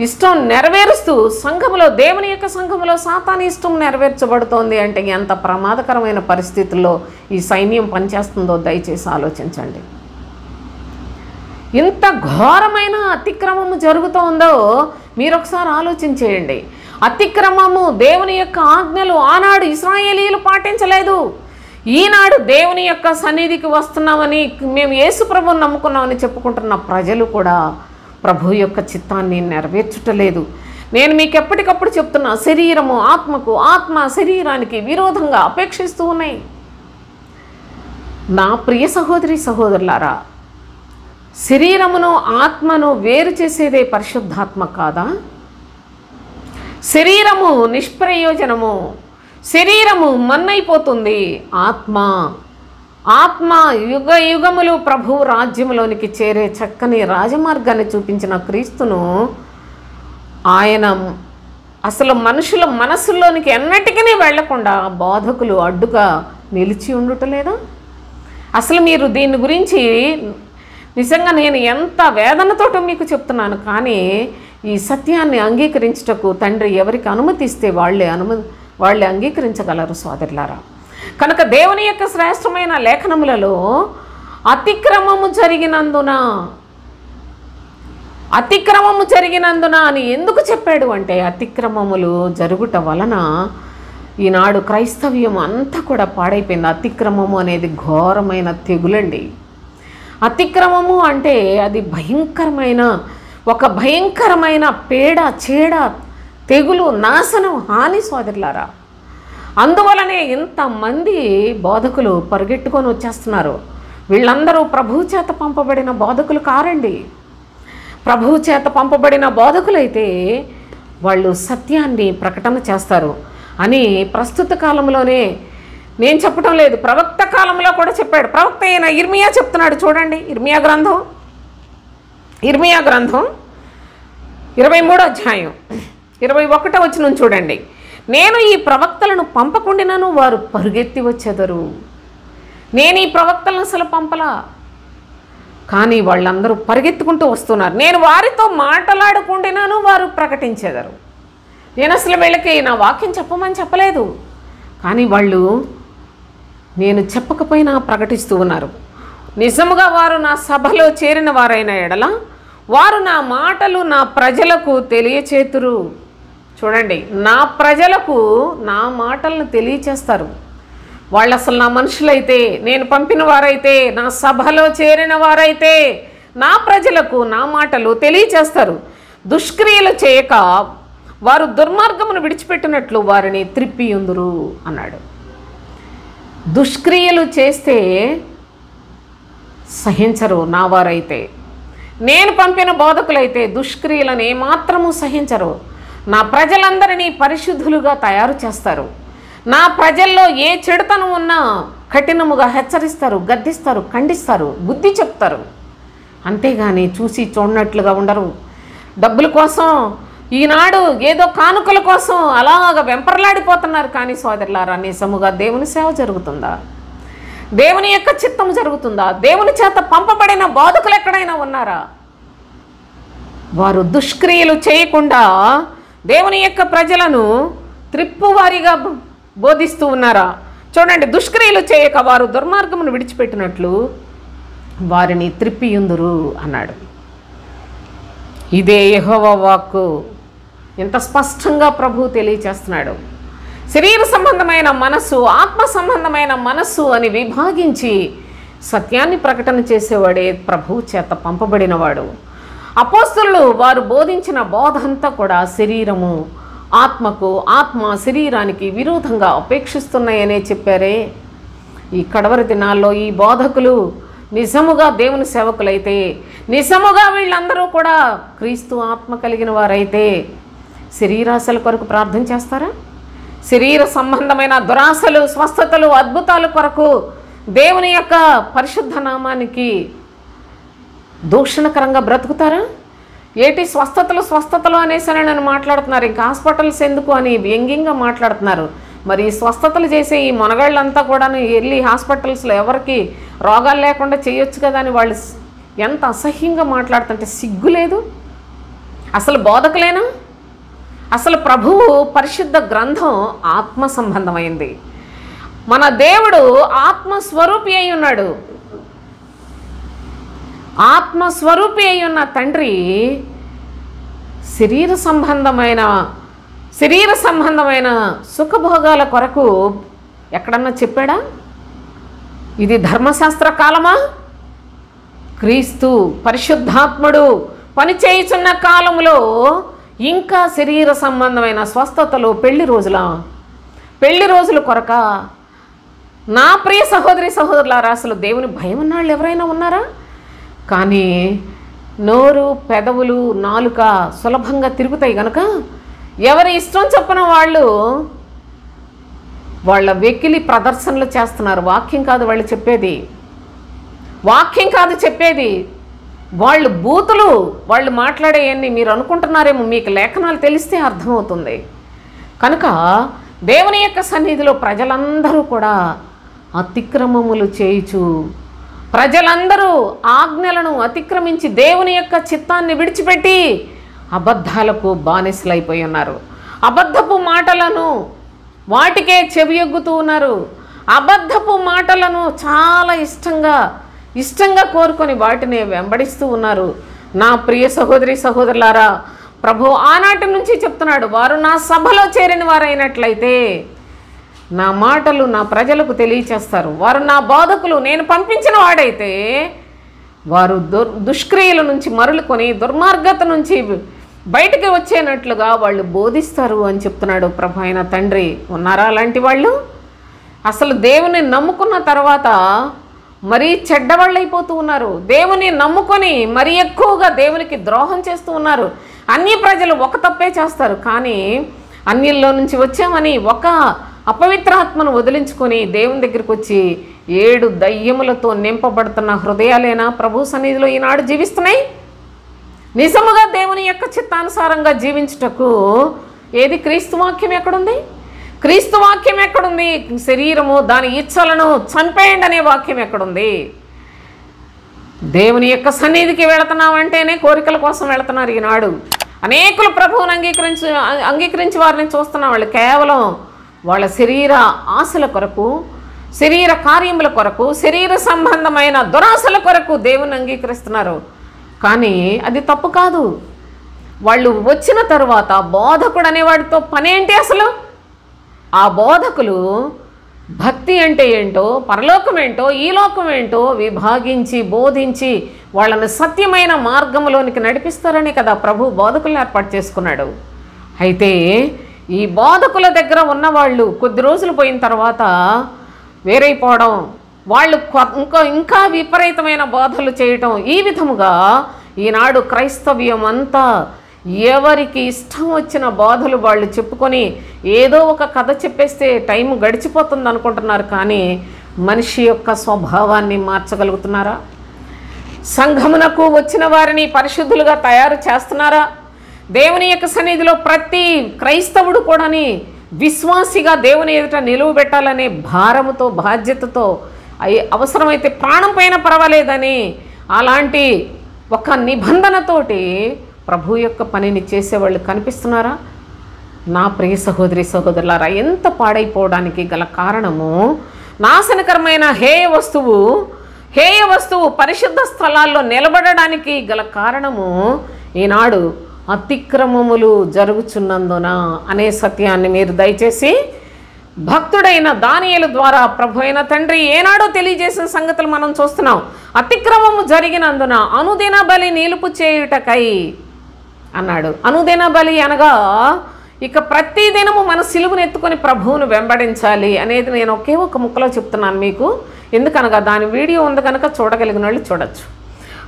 ఇష్టం నెరవేరుస్తూ సంఘములో, దేవుని యొక్క సంఘములో సాతాను ఇష్టం నెరవేర్చబడుతోంది అంటే ఎంత ప్రమాదకరమైన పరిస్థితుల్లో ఈ సైన్యం పనిచేస్తుందో దయచేసి ఆలోచించండి. ఇంత ఘోరమైన అతిక్రమము జరుగుతోందో మీరు ఒకసారి ఆలోచించేయండి. అతిక్రమము, దేవుని యొక్క ఆజ్ఞలు ఆనాడు ఇశ్రాయేలీయులు పాటించలేదు. ఈనాడు దేవుని యొక్క సన్నిధికి వస్తున్నామని, మేము యేసు ప్రభువుని నమ్ముకున్నామని చెప్పుకుంటున్న ప్రజలు కూడా ప్రభు యొక్క చిత్తాన్ని నెరవేర్చుటలేదు. నేను మీకు ఎప్పటికప్పుడు చెప్తున్నా, శరీరము ఆత్మకు, ఆత్మ శరీరానికి విరోధంగా అపేక్షిస్తూ ఉన్నాయి. నా ప్రియ సహోదరి సహోదరులారా, శరీరమును ఆత్మను వేరు చేసేదే పరిశుద్ధాత్మ కాదా? శరీరము నిష్ప్రయోజనము, శరీరము మన్నైపోతుంది. ఆత్మ యుగ యుగములు ప్రభు రాజ్యములోనికి చేరే చక్కని రాజమార్గాన్ని చూపించిన క్రీస్తును ఆయన అసలు మనుషుల మనసుల్లోనికి ఎన్నటికీ వెళ్లకుండా బోధకులు అడ్డుగా నిలిచి ఉండుటలేదా? అసలు మీరు దీని గురించి నిజంగా నేను ఎంత వేదనతోటో మీకు చెప్తున్నాను. కానీ ఈ సత్యాన్ని అంగీకరించుటకు తండ్రి ఎవరికి అనుమతిస్తే వాళ్ళే అంగీకరించగలరు సోదరులారా. కనుక దేవుని యొక్క శ్రేష్టమైన లేఖనములలో అతిక్రమము జరిగినందున అని ఎందుకు చెప్పాడు అంటే, అతిక్రమములు జరుగుట వలన ఈనాడు క్రైస్తవ్యం అంతా కూడా పాడైపోయింది. అతిక్రమము అనేది ఘోరమైన తెగులండి. అతిక్రమము అంటే అది ఒక భయంకరమైన పేడ, చీడ, తెగులు, నాశనం, హాని సోదరులారా. అందువలనే ఇంతమంది బోధకులు పరిగెట్టుకొని వచ్చేస్తున్నారు. వీళ్ళందరూ ప్రభువు చేత పంపబడిన బోధకులు కారండి. ప్రభువు చేత పంపబడిన బోధకులైతే వాళ్ళు సత్యాన్ని ప్రకటన చేస్తారు అని ప్రస్తుత కాలంలోనే నేను చెప్పడం లేదు, ప్రవక్త కాలంలో కూడా చెప్పాడు. ప్రవక్త అయిన ఇర్మియా చెప్తున్నాడు. చూడండి, ఇర్మియా గ్రంథం 23వ అధ్యాయం 21వ వచనం చూడండి. నేను ఈ ప్రవక్తలను పంపకుండాను వారు పరుగెత్తి వచ్చెదరు. నేను ఈ ప్రవక్తలను అసలు పంపలా, కానీ వాళ్ళందరూ పరిగెత్తుకుంటూ వస్తున్నారు. నేను వారితో మాట్లాడకుండాను వారు ప్రకటించేదరు. నేను అసలు వీళ్ళకి నా వాక్యం చెప్పమని చెప్పలేదు, కానీ వాళ్ళు నేను చెప్పకపోయినా ప్రకటిస్తూ ఉన్నారు. నిజముగా వారు నా సభలో చేరిన వారైన ఎడల వారు నా మాటలు నా ప్రజలకు తెలియచేతురు. చూడండి, నా ప్రజలకు నా మాటలను తెలియచేస్తారు. వాళ్ళు అసలు నా మనుషులైతే, నేను పంపిన వారైతే, నా సభలో చేరిన వారైతే నా ప్రజలకు నా మాటలు తెలియచేస్తారు. దుష్క్రియలు చేయక వారు దుర్మార్గమును విడిచిపెట్టినట్లు వారిని త్రిప్పియుందురు అన్నాడు. దుష్క్రియలు చేస్తే సహించరు నా వారైతే. నేను పంపిన బోధకులైతే దుష్క్రియలను ఏమాత్రము సహించరు. నా ప్రజలందరినీ పరిశుద్ధులుగా తయారు చేస్తారు. నా ప్రజల్లో ఏ చెడుతనం ఉన్నా కఠినముగా హెచ్చరిస్తారు, గద్దిస్తారు, ఖండిస్తారు, బుద్ధి చెప్తారు. అంతేగాని చూసి చూడనట్లుగా ఉండరు. డబ్బుల కోసం, ఈనాడు ఏదో కానుకల కోసం అలాగ వెంపర్లాడిపోతున్నారు. కానీ సోదరులారా, నిజముగా దేవుని సేవ జరుగుతుందా? దేవుని యొక్క చిత్తం జరుగుతుందా? దేవుని చేత పంపబడిన బోధకులు ఎక్కడైనా ఉన్నారా? వారు దుష్క్రియలు చేయకుండా దేవుని యొక్క ప్రజలను త్రిప్పువారిగా బోధిస్తూ ఉన్నారా? చూడండి, దుష్క్రియలు చేయక వారు దుర్మార్గమును విడిచిపెట్టినట్లు వారిని త్రిప్పియుందురు అన్నాడు. ఇదే యెహోవా వాక్కు. ఎంత స్పష్టంగా ప్రభువు తెలియచేస్తున్నాడు. శరీర సంబంధమైన మనస్సు, ఆత్మ సంబంధమైన మనస్సు అని విభాగించి సత్యాన్ని ప్రకటన చేసేవాడే ప్రభువు చేత పంపబడినవాడు. అపోస్తలులు వారు బోధించిన బోధ అంతా కూడా శరీరము ఆత్మకు, ఆత్మ శరీరానికి విరోధంగా అపేక్షిస్తున్నాయనే చెప్పారే. ఈ కడవరి దినాల్లో ఈ బోధకులు నిజముగా దేవుని సేవకులైతే, నిజముగా వీళ్ళందరూ కూడా క్రీస్తు ఆత్మ కలిగిన వారైతే శరీరాశల కొరకు ప్రార్థన చేస్తారా? శరీర సంబంధమైన దురాశలు, స్వస్థతలు, అద్భుతాల కొరకు దేవుని యొక్క పరిశుద్ధ నామానికి దూషణకరంగా బ్రతుకుతారా? ఏటి స్వస్థతలు అనేసరి నన్ను మాట్లాడుతున్నారు, ఇంకా హాస్పిటల్స్ ఎందుకు అని వ్యంగ్యంగా మాట్లాడుతున్నారు. మరి స్వస్థతలు చేసే ఈ మనగాళ్ళంతా కూడా వెళ్ళి హాస్పిటల్స్లో ఎవరికి రోగాలు లేకుండా చేయొచ్చు కదా అని వాళ్ళు ఎంత అసహ్యంగా మాట్లాడుతుంటే సిగ్గు లేదు? అసలు బోధకులేనా? అసలు ప్రభువు పరిశుద్ధ గ్రంథం ఆత్మ సంబంధమైంది. మన దేవుడు ఆత్మస్వరూపి అయి ఉన్నాడు. ఆత్మస్వరూపి అయి ఉన్న తండ్రి శరీర సంబంధమైన సుఖభోగాల కొరకు ఎక్కడన్నా చెప్పాడా? ఇది ధర్మశాస్త్ర కాలమా? క్రీస్తు పరిశుద్ధాత్ముడు పనిచేయుచున్న కాలంలో ఇంకా శరీర సంబంధమైన స్వస్థతలు, పెళ్లి రోజుల కొరక? నా ప్రియ సహోదరి సహోదరులారా, అసలు దేవుని భయం ఉన్నాళ్ళు ఎవరైనా ఉన్నారా? కానీ నోరు, పెదవులు, నాలుక సులభంగా తిరుగుతాయి కనుక ఎవరి ఇష్టం చొప్పున వాళ్ళ వెకిలి ప్రదర్శనలు చేస్తున్నారు. వాక్యం కాదు వాళ్ళు చెప్పేది, వాక్యం కాదు చెప్పేది. వాళ్ళు బూతులు, వాళ్ళు మాట్లాడేవన్నీ మీరు అనుకుంటున్నారేమో, మీకు లేఖనాలు తెలిస్తే అర్థమవుతుంది. కనుక దేవుని యొక్క సన్నిధిలో ప్రజలందరూ కూడా అతిక్రమములు చేయుచు, ప్రజలందరూ ఆజ్ఞలను అతిక్రమించి దేవుని యొక్క చిత్తాన్ని విడిచిపెట్టి అబద్ధాలకు బానిసలైపోయి ఉన్నారు. అబద్ధపు మాటలను వాటికే చెవియొగ్గుతూ ఉన్నారు. అబద్ధపు మాటలను చాలా ఇష్టంగా కోరుకొని వాటిని వెంబడిస్తూ ఉన్నారు. నా ప్రియ సహోదరి సహోదరులారా, ప్రభు ఆనాటి నుంచి చెప్తున్నాడు, వారు నా సభలో చేరిన వారైనట్లయితే నా మాటలు నా ప్రజలకు తెలియచేస్తారు. వారు నా బోధకులు. నేను పంపించిన వాడైతే వారు దుష్క్రియల నుంచి మరలుకొని దుర్మార్గత నుంచి బయటికి వచ్చేనట్లుగా వాళ్ళు బోధిస్తారు అని చెప్తున్నాడు ప్రభు అయిన తండ్రి. ఉన్నారా అలాంటి వాళ్ళు? అసలు దేవుని నమ్ముకున్న తర్వాత మరీ చెడ్డవాళ్ళు అయిపోతూ ఉన్నారు. దేవుని నమ్ముకొని మరీ ఎక్కువగా దేవునికి ద్రోహం చేస్తూ ఉన్నారు. అన్ని ప్రజలు ఒక తప్పే చేస్తారు, కానీ అన్యుల్లో నుంచి వచ్చామని ఒక అపవిత్రాత్మను వదిలించుకొని దేవుని దగ్గరికి వచ్చి 7 దయ్యములతో నింపబడుతున్న హృదయాలేనా ప్రభు సన్నిధిలో ఈనాడు జీవిస్తున్నాయి? నిజముగా దేవుని యొక్క చిత్తానుసారంగా జీవించుటకు ఏది క్రీస్తు వాక్యం ఎక్కడుంది? క్రీస్తు వాక్యం ఎక్కడుంది? శరీరము దాని ఇచ్చలను చంపేయండి అనే వాక్యం ఎక్కడుంది? దేవుని యొక్క సన్నిధికి వెళుతున్నామంటేనే కోరికల కోసం వెళుతున్నారు ఈనాడు. అనేకులు ప్రభువుని అంగీకరించి వారిని చూస్తున్న వాళ్ళు కేవలం వాళ్ళ శరీర ఆశల కొరకు, శరీర కార్యముల కొరకు, శరీర సంబంధమైన దురాశల కొరకు దేవుని అంగీకరిస్తున్నారు. కానీ అది తప్పు కాదు. వాళ్ళు వచ్చిన తరువాత బోధకుడు అనేవాడితో పనేంటి అసలు? ఆ బోధకులు భక్తి అంటే ఏంటో, పరలోకం ఏంటో, ఈ లోకం ఏంటో విభాగించి బోధించి వాళ్ళని సత్యమైన మార్గంలోనికి నడిపిస్తారని కదా ప్రభు బోధకులను ఏర్పాటు చేసుకున్నాడు. అయితే ఈ బోధకుల దగ్గర ఉన్నవాళ్ళు కొద్ది రోజులు పోయిన తర్వాత వేరైపోవడం, వాళ్ళు ఇంకా విపరీతమైన బోధలు చేయటం, ఈ విధముగా ఈనాడు క్రైస్తవ్యం అంతా ఎవరికి ఇష్టం వచ్చిన బోధలు వాళ్ళు చెప్పుకొని ఏదో ఒక కథ చెప్పేస్తే టైం గడిచిపోతుంది అనుకుంటున్నారు. కానీ మనిషి యొక్క స్వభావాన్ని మార్చగలుగుతున్నారా? సంఘమునకు వచ్చిన వారిని పరిశుద్ధులుగా తయారు చేస్తున్నారా? దేవుని యొక్క సన్నిధిలో ప్రతి క్రైస్తవుడు కూడాని విశ్వాసిగా దేవుని ఎదుట నిలువబెట్టాలనే భారముతో, బాధ్యతతో, అవసరమైతే ప్రాణం పైన పర్వాలేదని అలాంటి ఒక నిబంధనతోటి ప్రభు యొక్క పనిని చేసేవాళ్ళు కనిపిస్తున్నారా? నా ప్రియ సహోదరి సహోదరులారా, ఎంత పాడైపోవడానికి గల కారణము నాశనకరమైన హేయ వస్తువు పరిశుద్ధ స్థలాల్లో నిలబడడానికి గల కారణము ఈనాడు అతిక్రమములు జరుగుచున్నందున అనే సత్యాన్ని మీరు దయచేసి భక్తుడైన దానియేలు ద్వారా ప్రభు అయిన తండ్రి ఏనాడో తెలియజేసిన సంగతులు మనం చూస్తున్నాం. అతిక్రమము జరిగినందున అనుదిన బలి నిలుపు చేయుటకై అన్నాడు. అనుదిన బలి అనగా ఇక ప్రతి దినము మన సిలువను ఎత్తుకొని ప్రభువును వెంబడించాలి అనేది నేను ఒకే ఒక ముక్కలో చెప్తున్నాను మీకు. ఎందుకనగా దాని వీడియో ఉంది కనుక చూడగలిగిన వాళ్ళు చూడొచ్చు.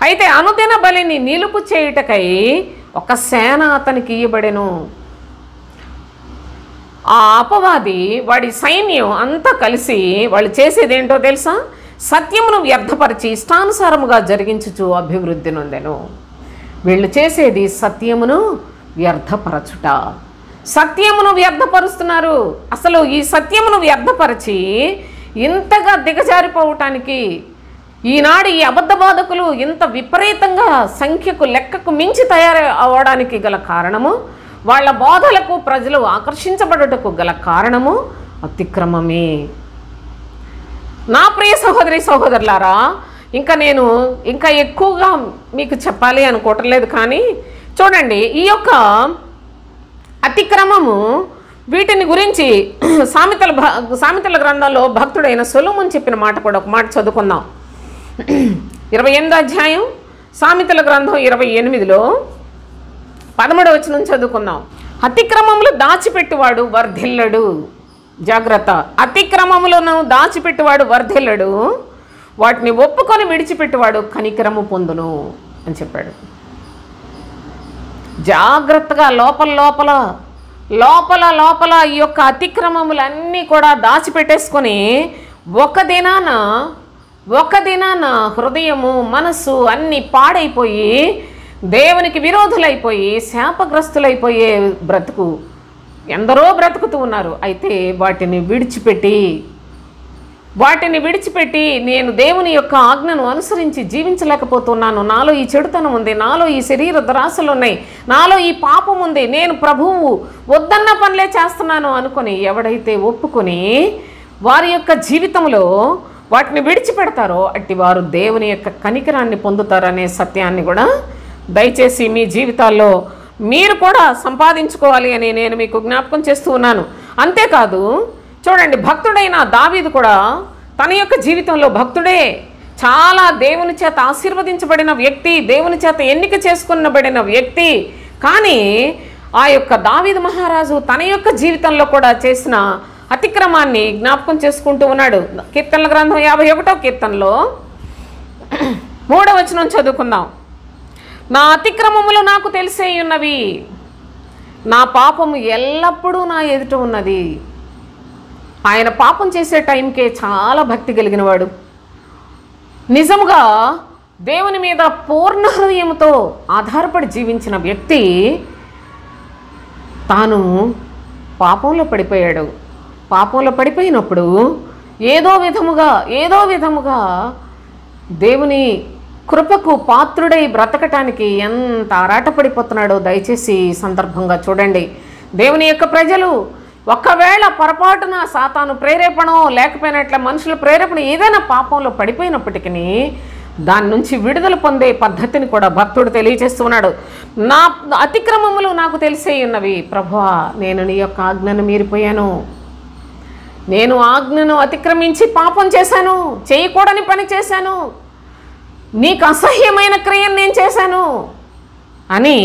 అయితే అనుదిన బలిని నిలుపు చేయుటకై ఒక సేన అతనికి ఇయ్యబడెను. ఆ అపవాది వాడి సైన్యం అంతా కలిసి వాళ్ళు చేసేది ఏంటో తెలుసా? సత్యమును వ్యర్థపరిచి ఇష్టానుసారముగా జరిగించుచు అభివృద్ధి నొందెను. వీళ్ళు చేసేది సత్యమును వ్యర్థపరచుట. సత్యమును వ్యర్థపరుస్తున్నారు. అసలు ఈ సత్యమును వ్యర్థపరిచి ఇంతగా దిగజారిపోవటానికి ఈనాడు ఈ అబద్ధ బోధకులు ఇంత విపరీతంగా సంఖ్యకు లెక్కకు మించి తయారు అవడానికి గల కారణము, వాళ్ళ బోధలకు ప్రజలు ఆకర్షించబడుటకు గల కారణము అతిక్రమమే. నా ప్రియ సహోదరి సహోదరులారా, నేను ఇంకా ఎక్కువగా మీకు చెప్పాలి అనుకోవటం లేదు. కానీ చూడండి, ఈ యొక్క అతిక్రమము వీటిని గురించి సామెతల గ్రంథంలో భక్తుడైన సొలొమోను చెప్పిన మాట కూడా ఒక మాట చదువుకుందాం. 28వ అధ్యాయం సామెతల గ్రంథం 28లో 13వ వచనం చదువుకుందాం. అతిక్రమములు దాచిపెట్టువాడు వర్ధిల్లడు. జాగ్రత్త, అతిక్రమములను దాచిపెట్టువాడు వర్ధిల్లడు, వాటిని ఒప్పుకొని విడిచిపెట్టువాడు కనికరము పొందును అని చెప్పాడు. జాగ్రత్తగా లోపల ఈ యొక్క అతిక్రమములన్నీ కూడా దాచిపెట్టేసుకొని ఒక దినాన హృదయము, మనస్సు అన్నీ పాడైపోయి దేవునికి విరోధులైపోయి శాపగ్రస్తులైపోయే బ్రతుకు ఎందరో బ్రతుకుతూ ఉన్నారు. అయితే వాటిని విడిచిపెట్టి నేను దేవుని యొక్క ఆజ్ఞను అనుసరించి జీవించలేకపోతున్నాను, నాలో ఈ చెడుతనం ఉంది, నాలో ఈ శరీర దురాశలు ఉన్నాయి, నాలో ఈ పాపం ఉంది, నేను ప్రభువు వద్దన్న పనులే చేస్తున్నాను అనుకొని ఎవడైతే ఒప్పుకొని వారి యొక్క జీవితంలో వాటిని విడిచిపెడతారో అట్టి వారు దేవుని యొక్క కనికరాన్ని పొందుతారనే సత్యాన్ని కూడా దయచేసి మీ జీవితాల్లో మీరు కూడా సంపాదించుకోవాలి అని నేను మీకు జ్ఞాపకం చేస్తూ ఉన్నాను. అంతేకాదు, చూడండి, భక్తుడైన దావీదు కూడా తన యొక్క జీవితంలో భక్తుడే, చాలా దేవుని చేత ఆశీర్వదించబడిన వ్యక్తి, దేవుని చేత ఎన్నిక చేసుకునబడిన వ్యక్తి. కానీ ఆ యొక్క దావీదు మహారాజు తన యొక్క జీవితంలో కూడా చేసిన అతిక్రమాన్ని జ్ఞాపకం చేసుకుంటూ ఉన్నాడు. కీర్తనల గ్రంథం 51వ కీర్తనలో 3వ వచనం చదువుకుందాం. నా అతిక్రమములు నాకు తెలిసే ఉన్నవి, నా పాపము ఎల్లప్పుడూ నా ఎదుట ఉన్నది. ఆయన పాపం చేసే టైంకే చాలా భక్తి కలిగిన వాడు. నిజముగా దేవుని మీద పూర్ణ హృదయంతో ఆధారపడి జీవించిన వ్యక్తి తాను పాపంలో పడిపోయాడు. పాపంలో పడిపోయినప్పుడు ఏదో విధముగా దేవుని కృపకు పాత్రుడై బ్రతకటానికి ఎంత ఆరాటపడిపోతున్నాడో దయచేసి ఈ సందర్భంగా చూడండి. దేవుని యొక్క ప్రజలు ఒకవేళ పొరపాటున సాతాను ప్రేరేపణో లేకపోయినట్ల మనుషుల ప్రేరేపణ ఏదైనా పాపంలో పడిపోయినప్పటికీ దాని నుంచి విడుదల పొందే పద్ధతిని కూడా భక్తుడు తెలియజేస్తున్నాడు. నా అతిక్రమములు నాకు తెలిసే ఉన్నవి ప్రభువా, నేను నీ యొక్క ఆజ్ఞను మీరిపోయాను, నేను ఆజ్ఞను అతిక్రమించి పాపం చేశాను, చేయకూడని పని చేశాను, నీకు అసహ్యమైన క్రియను నేను చేశాను అని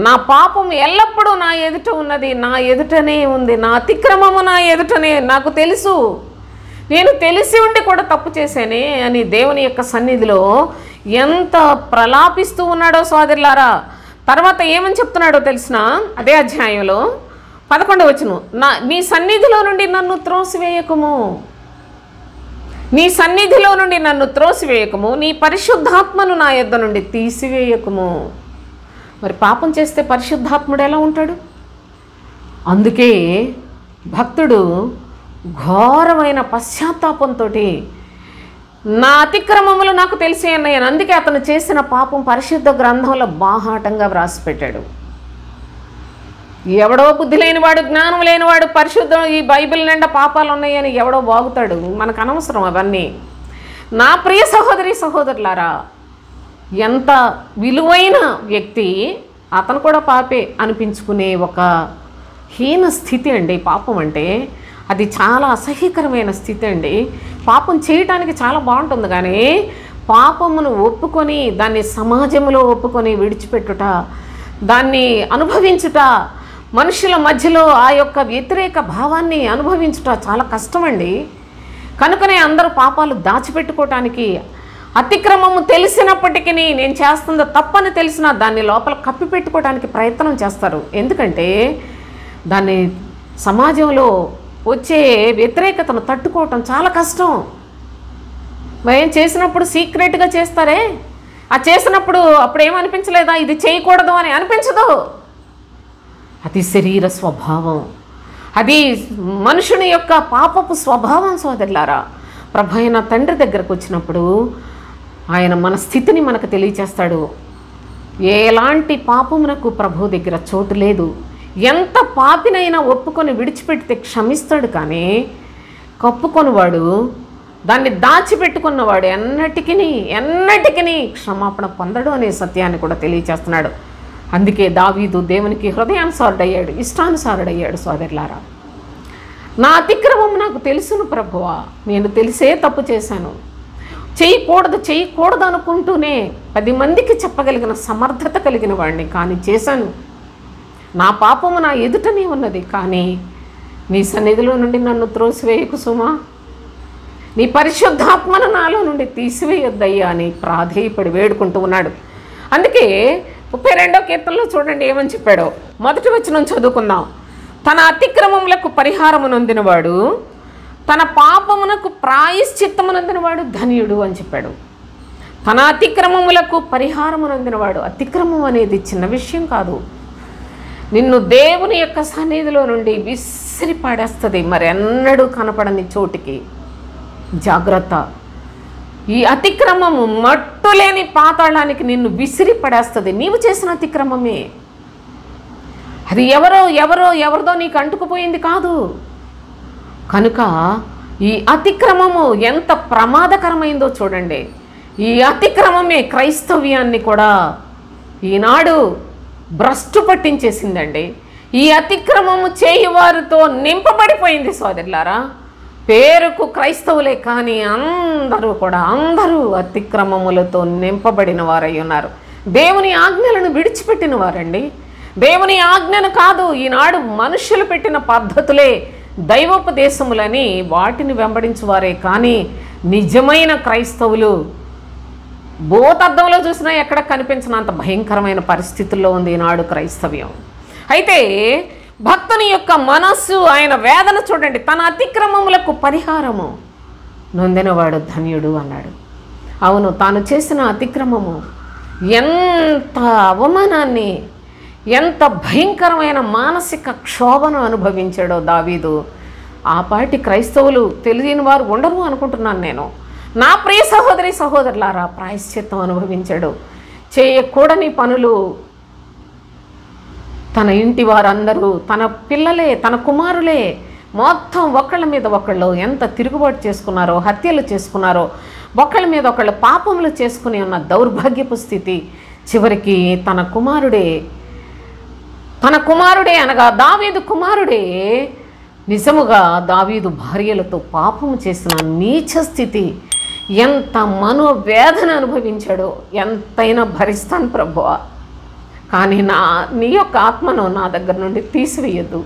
నా పాపం ఎల్లప్పుడూ నా ఎదుట ఉన్నది, నా ఎదుటనే ఉంది, నా అతిక్రమము నా ఎదుటనే, నాకు తెలుసు, నేను తెలిసి ఉండి కూడా తప్పు చేశానే అని దేవుని యొక్క సన్నిధిలో ఎంత ప్రలాపిస్తూ ఉన్నాడో సోదరులారా. తర్వాత ఏమని చెప్తున్నాడో తెలిసిన అదే అధ్యాయంలో 11వ వచనం, నీ సన్నిధిలో నుండి నన్ను త్రోసివేయకుము, నీ సన్నిధిలో నుండి నన్ను త్రోసివేయకము, నీ పరిశుద్ధాత్మను నా యొద్ద నుండి తీసివేయకము. మరి పాపం చేస్తే పరిశుద్ధాత్ముడు ఎలా ఉంటాడు? అందుకే భక్తుడు ఘోరమైన పశ్చాత్తాపంతో నా అతిక్రమములు నాకు తెలిసే అన్నాయని, అందుకే అతను చేసిన పాపం పరిశుద్ధ గ్రంథంలో బాహాటంగా వ్రాసిపెట్టాడు. ఎవడో బుద్ధి లేనివాడు, జ్ఞానం లేనివాడు పరిశుద్ధం ఈ బైబిల్ నిండా పాపాలు ఉన్నాయని ఎవడో బాగుతాడు, మనకు అనవసరం అవన్నీ. నా ప్రియ సహోదరి సహోదరులారా, ఎంత విలువైన వ్యక్తి అతను కూడా పాపే అనిపించుకునే ఒక హీన స్థితి అండి పాపం అంటే. అది చాలా అసహ్యకరమైన స్థితి అండి. పాపం చేయటానికి చాలా బాగుంటుంది, కానీ పాపమును ఒప్పుకొని దాన్ని సమాజంలో ఒప్పుకొని విడిచిపెట్టుట, దాన్ని అనుభవించుట, మనుషుల మధ్యలో ఆ యొక్క వ్యతిరేక భావాన్ని అనుభవించుట చాలా కష్టమండి. కనుకనే అందరూ పాపాలు దాచిపెట్టుకోవటానికి, అతిక్రమము తెలిసినప్పటికీ నేను చేస్తుందో తప్పని తెలిసినా దాన్ని లోపల కప్పిపెట్టుకోవడానికి ప్రయత్నం చేస్తారు. ఎందుకంటే దాన్ని సమాజంలో వచ్చే వ్యతిరేకతను తట్టుకోవటం చాలా కష్టం. భయం చేసినప్పుడు సీక్రెట్గా చేస్తారే, ఆ చేసినప్పుడు అప్పుడు ఏమనిపించలేదా ఇది చేయకూడదు అని అనిపించదు. అది శరీర స్వభావం, అది మనుషుని యొక్క పాపపు స్వభావం సోదరులారా. ప్రభు అయిన తండ్రి దగ్గరకు వచ్చినప్పుడు ఆయన మన స్థితిని మనకు తెలియచేస్తాడు. ఎలాంటి పాపమునకు ప్రభు దగ్గర చోటు లేదు. ఎంత పాపినైనా ఒప్పుకొని విడిచిపెడితే క్షమిస్తాడు, కానీ కప్పుకొనివాడు, దాన్ని దాచిపెట్టుకున్నవాడు ఎన్నటికీ క్షమాపణ పొందడు అనే సత్యాన్ని కూడా తెలియచేస్తున్నాడు. అందుకే దావీదు దేవునికి హృదయానుసారుడయ్యాడు, ఇష్టానుసారుడయ్యాడు. సోదరులారా, నా అతిక్రమం నాకు తెలుసును ప్రభువా, నేను తెలిసే తప్పు చేశాను, చేయకూడదు అనుకుంటూనే 10 మందికి చెప్పగలిగిన సమర్థత కలిగిన వాడిని, కానీ చేశాను. నా పాపము నా ఎదుటనే ఉన్నది, కానీ నీ సన్నిధిలో నుండి నన్ను త్రోసివేయకు సుమా, నీ పరిశుద్ధాత్మను నాలో నుండి తీసివేయొద్దయ్యా అని ప్రాధేయపడి వేడుకుంటూ ఉన్నాడు. అందుకే 32వ కీర్తనలో చూడండి ఏమని చెప్పాడో. 1వ వచనం చదువుకుందాం. తన అతిక్రమములకు పరిహారము నొందినవాడు, తన పాపమునకు ప్రాయశ్చిత్తము నొందినవాడు ధన్యుడు అని చెప్పాడు. తన అతిక్రమములకు పరిహారము నొందినవాడు. అతిక్రమం అనేది చిన్న విషయం కాదు. నిన్ను దేవుని యొక్క సన్నిధిలో నుండి విసిరి పాడేస్తుంది మరెన్నడూ కనపడని చోటికి. జాగ్రత్త. ఈ అతిక్రమము మట్టులేని పాతాళానికి నిన్ను విసిరి పడేస్తుంది. నీవు చేసిన అతిక్రమమే. అది ఎవరిదో నీకు అంటుకుపోయింది కాదు. కనుక ఈ అతిక్రమము ఎంత ప్రమాదకరమైందో చూడండి. ఈ అతిక్రమమే క్రైస్తవ్యాన్ని కూడా ఈనాడు భ్రష్టు పట్టించేసిందండి. ఈ అతిక్రమము చేయువారితో నింపబడిపోయింది సోదరులారా. పేరుకు క్రైస్తవులే కానీ అందరూ అతిక్రమములతో నింపబడిన వారై ఉన్నారు. దేవుని ఆజ్ఞలను విడిచిపెట్టిన వారండి. దేవుని ఆజ్ఞను కాదు, ఈనాడు మనుషులు పెట్టిన పద్ధతులే దైవోపదేశములని వాటిని వెంబడించువారే కానీ నిజమైన క్రైస్తవులు భూతద్దంలో చూసినా ఎక్కడ కనిపించినంత భయంకరమైన పరిస్థితుల్లో ఉంది ఈనాడు క్రైస్తవ్యం. అయితే భక్తుని యొక్క మనస్సు, ఆయన వేదన చూడండి. తన అతిక్రమములకు పరిహారము నొందినవాడు ధన్యుడు అన్నాడు. అవును, తాను చేసిన అతిక్రమము ఎంత అవమానాన్ని, ఎంత భయంకరమైన మానసిక క్షోభను అనుభవించాడో దావీదు. ఆ పాటి క్రైస్తవులు తెలియని వారు ఉండరు అనుకుంటున్నాను నేను. నా ప్రియ సహోదరి సహోదరులారా, ప్రాయశ్చిత్తం అనుభవించాడు. చేయకూడని పనులు తన ఇంటి వారందరూ, తన పిల్లలే, తన కుమారులే మొత్తం ఒకళ్ళ మీద ఒకళ్ళు ఎంత తిరుగుబాటు చేసుకున్నారో, హత్యలు చేసుకున్నారో, ఒకళ్ళ మీద ఒకళ్ళు పాపములు చేసుకుని ఉన్న దౌర్భాగ్యపు స్థితి. చివరికి తన కుమారుడే అనగా దావీదు కుమారుడే నిజముగా దావీదు భార్యలతో పాపము చేసిన నీచ స్థితి. ఎంత మనోవేదన అనుభవించాడో ఎంతైనా భరిస్తాను ప్రభువా, కానీ నీ యొక్క ఆత్మను నా దగ్గర నుండి తీసివేయద్దు.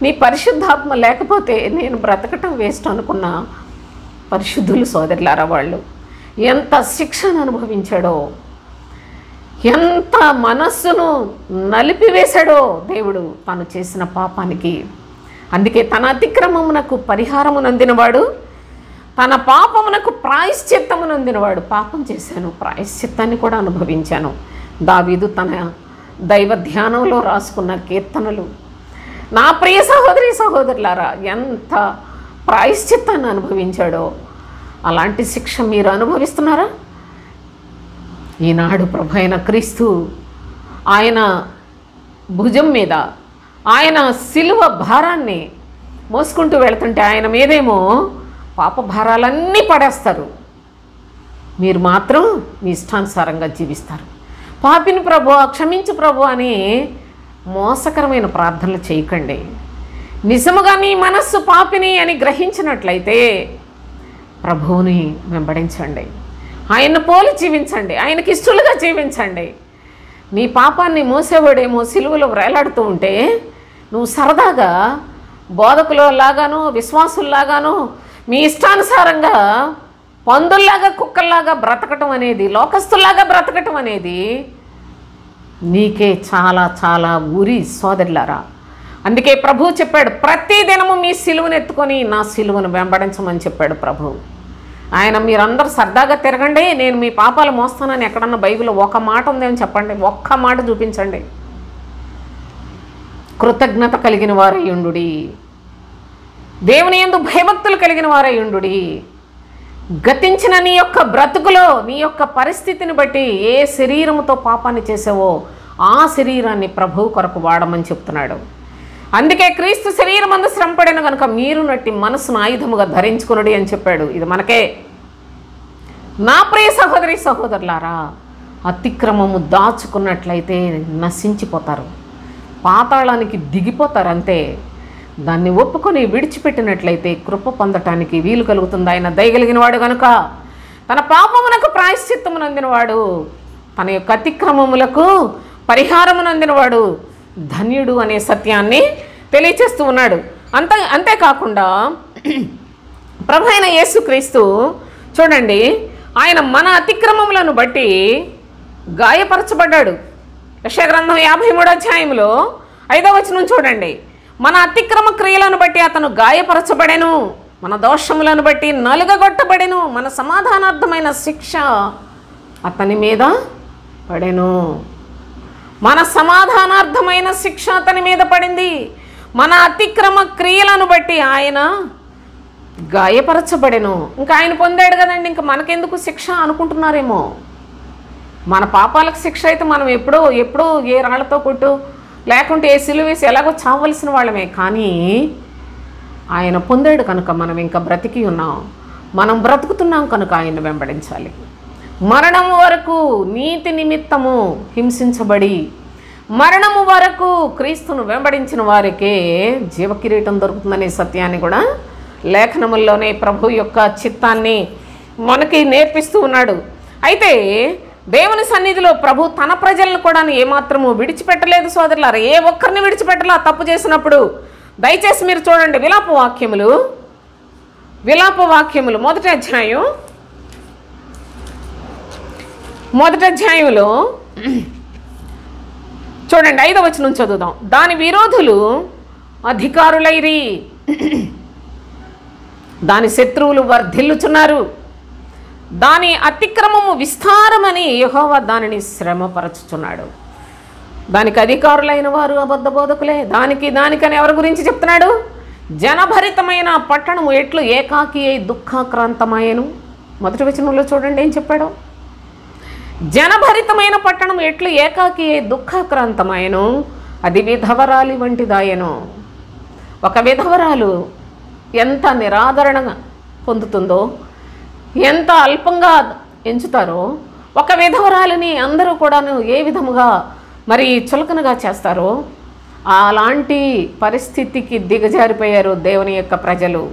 నీ పరిశుద్ధాత్మ లేకపోతే నేను బ్రతకటం వేస్ట్ అనుకున్న పరిశుద్ధులు సోదరులారా, వాళ్ళు ఎంత శిక్షను అనుభవించాడో, ఎంత మనస్సును నలిపివేశాడో దేవుడు తను చేసిన పాపానికి. అందుకే తన అతిక్రమమునకు పరిహారమునందినవాడు, తన పాపమునకు ప్రాయశ్చిత్తమునందినవాడు. పాపం చేశాను, ప్రాయశ్చిత్తాన్ని కూడా అనుభవించాను. దావీదు తన దైవ ధ్యానంలో రాసుకున్న కీర్తనలు. నా ప్రియ సహోదరి సహోదరులారా, ఎంత ప్రాయశ్చిత్తాన్ని అనుభవించాడో అలాంటి శిక్ష మీరు అనుభవిస్తున్నారా? ఈనాడు ప్రభు అయిన క్రీస్తు ఆయన భుజం మీద ఆయన శిలువ భారాన్ని మోసుకుంటూ వెళుతుంటే ఆయన మీదేమో పాప భారాలన్నీ పడేస్తారు, మీరు మాత్రం మీ ఇష్టానుసారంగా జీవిస్తారు. పాపిని ప్రభు, క్షమించు ప్రభు అని మోసకరమైన ప్రార్థనలు చేయకండి. నిజముగా మీ మనస్సు పాపిని అని గ్రహించినట్లయితే ప్రభువుని వెంబడించండి, ఆయన్ను పోలి జీవించండి, ఆయనకి ఇష్టలుగా జీవించండి. నీ పాపాన్ని మోసేవాడేమో సిలువలో వేలాడుతూ ఉంటే నువ్వు సరదాగా బోధకులలాగానో విశ్వాసుల్లాగానో మీ ఇష్టానుసారంగా పందుల్లాగా కుక్కల్లాగా బ్రతకటం అనేది, లోకస్తుల్లాగా బ్రతకటం అనేది నీకే చాలా చాలా ఉరి సోదరులారా. అందుకే ప్రభు చెప్పాడు, ప్రతి దినము మీ సిలువను ఎత్తుకొని నా సిలువను వెంబడించమని చెప్పాడు ప్రభు. ఆయన మీరందరూ సరదాగా తిరగండి, నేను మీ పాపాలు మోస్తానని ఎక్కడన్నా బైబిల్లో ఒక మాట ఉందేమని చెప్పండి, ఒక్క మాట చూపించండి. కృతజ్ఞత కలిగిన వారయ్యుండుడి, దేవుని యందు భయభక్తులు కలిగిన వారయ్యుండుడి. గతించిన నీ యొక్క బ్రతుకులో నీ యొక్క పరిస్థితిని బట్టి ఏ శరీరముతో పాపాన్ని చేసావో ఆ శరీరాన్ని ప్రభువు కొరకు వాడమని చెప్తున్నాడు. అందుకే క్రీస్తు శరీరం అందు శ్రమపడిన కనుక మీరు నట్టి మనసును ఆయుధముగా ధరించుకునుడి అని చెప్పాడు. ఇది మనకే. నా ప్రియ సహోదరి సహోదరులారా, అతిక్రమము దాచుకున్నట్లయితే నశించిపోతారు, పాతాళానికి దిగిపోతారు అంతే. దాన్ని ఒప్పుకొని విడిచిపెట్టినట్లయితే కృప పొందటానికి వీలు కలుగుతుంది. ఆయన దయగలిగిన వాడు కనుక తన పాపమునకు ప్రాయశ్చిత్తమునందినవాడు, తన యొక్క అతిక్రమములకు పరిహారమునందినవాడు ధన్యుడు అనే సత్యాన్ని తెలియచేస్తూ ఉన్నాడు. అంతేకాకుండా ప్రభు అయిన యేసుక్రీస్తు చూడండి, ఆయన మన అతిక్రమములను బట్టి గాయపరచబడ్డాడు. యెషయా గ్రంథం 53వ అధ్యాయంలో 5వ వచనం చూడండి, మన అతిక్రమ క్రియలను బట్టి అతను గాయపరచబడెను, మన దోషములను బట్టి నలుగగొట్టబడెను, మన సమాధానార్థమైన శిక్ష అతని మీద పడెను. మన సమాధానార్థమైన శిక్ష అతని మీద పడింది. మన అతిక్రమ క్రియలను బట్టి ఆయన గాయపరచబడెను. ఇంకా ఆయన పొందాడు కదండి, ఇంకా మనకెందుకు శిక్ష అనుకుంటున్నారేమో. మన పాపాలకు శిక్ష అయితే మనం ఎప్పుడో ఏ రాళ్లతో కొట్టు లేకుంటే ఏ సిలువ వేసి ఎలాగో చావలసిన వాళ్ళమే. కానీ ఆయన పొందాడు కనుక మనం ఇంకా బ్రతికి ఉన్నాం, మనం బ్రతుకుతున్నాం కనుక ఆయన వెంబడించాలి. మరణం వరకు నీతి నిమిత్తము హింసించబడి మరణము వరకు క్రీస్తును వెంబడించిన వారికి జీవకిరీటం దొరుకుతుందనే సత్యాన్ని కూడా లేఖనముల్లోనే ప్రభు యొక్క చిత్తాన్ని మనకి నేర్పిస్తూ ఉన్నాడు. అయితే దేవుని సన్నిధిలో ప్రభు తన ప్రజలను కూడా ఏమాత్రము విడిచిపెట్టలేదు సోదరులారా. ఏ ఒక్కరిని విడిచిపెట్టలా తప్పు చేసినప్పుడు. దయచేసి మీరు చూడండి విలాపవాక్యములు మొదటి అధ్యాయంలో చూడండి 5వ వచనం చదువుదాం. దాని విరోధులు అధికారులైరి, దాని శత్రువులు వర్ధిల్లుచున్నారు. దాని అతిక్రమము విస్తారమని యెహోవా దానిని శ్రమపరచుచున్నాడు. దానికి అధికారులైన వారు అబద్ధ బోధకులే. దానికని ఎవరి గురించి చెప్తున్నాడు? జనభరితమైన పట్టణము ఎట్లు ఏకాకి అయి దుఃఖాక్రాంతమాయను. మొదటి వచనంలో చూడండి ఏం చెప్పాడు. జనభరితమైన పట్టణం ఎట్లు ఏకాకి అయి దుఃఖాక్రాంతమాయను, అది విధవరాలి వంటిదాయను. ఒక విధవరాలు ఎంత నిరాదరణ పొందుతుందో, ఎంత అల్పంగా ఎంచుతారో, ఒక విధవరాలిని అందరూ కూడాను ఏ విధముగా మరి చులకనగా చేస్తారో అలాంటి పరిస్థితికి దిగజారిపోయారు దేవుని యొక్క ప్రజలు.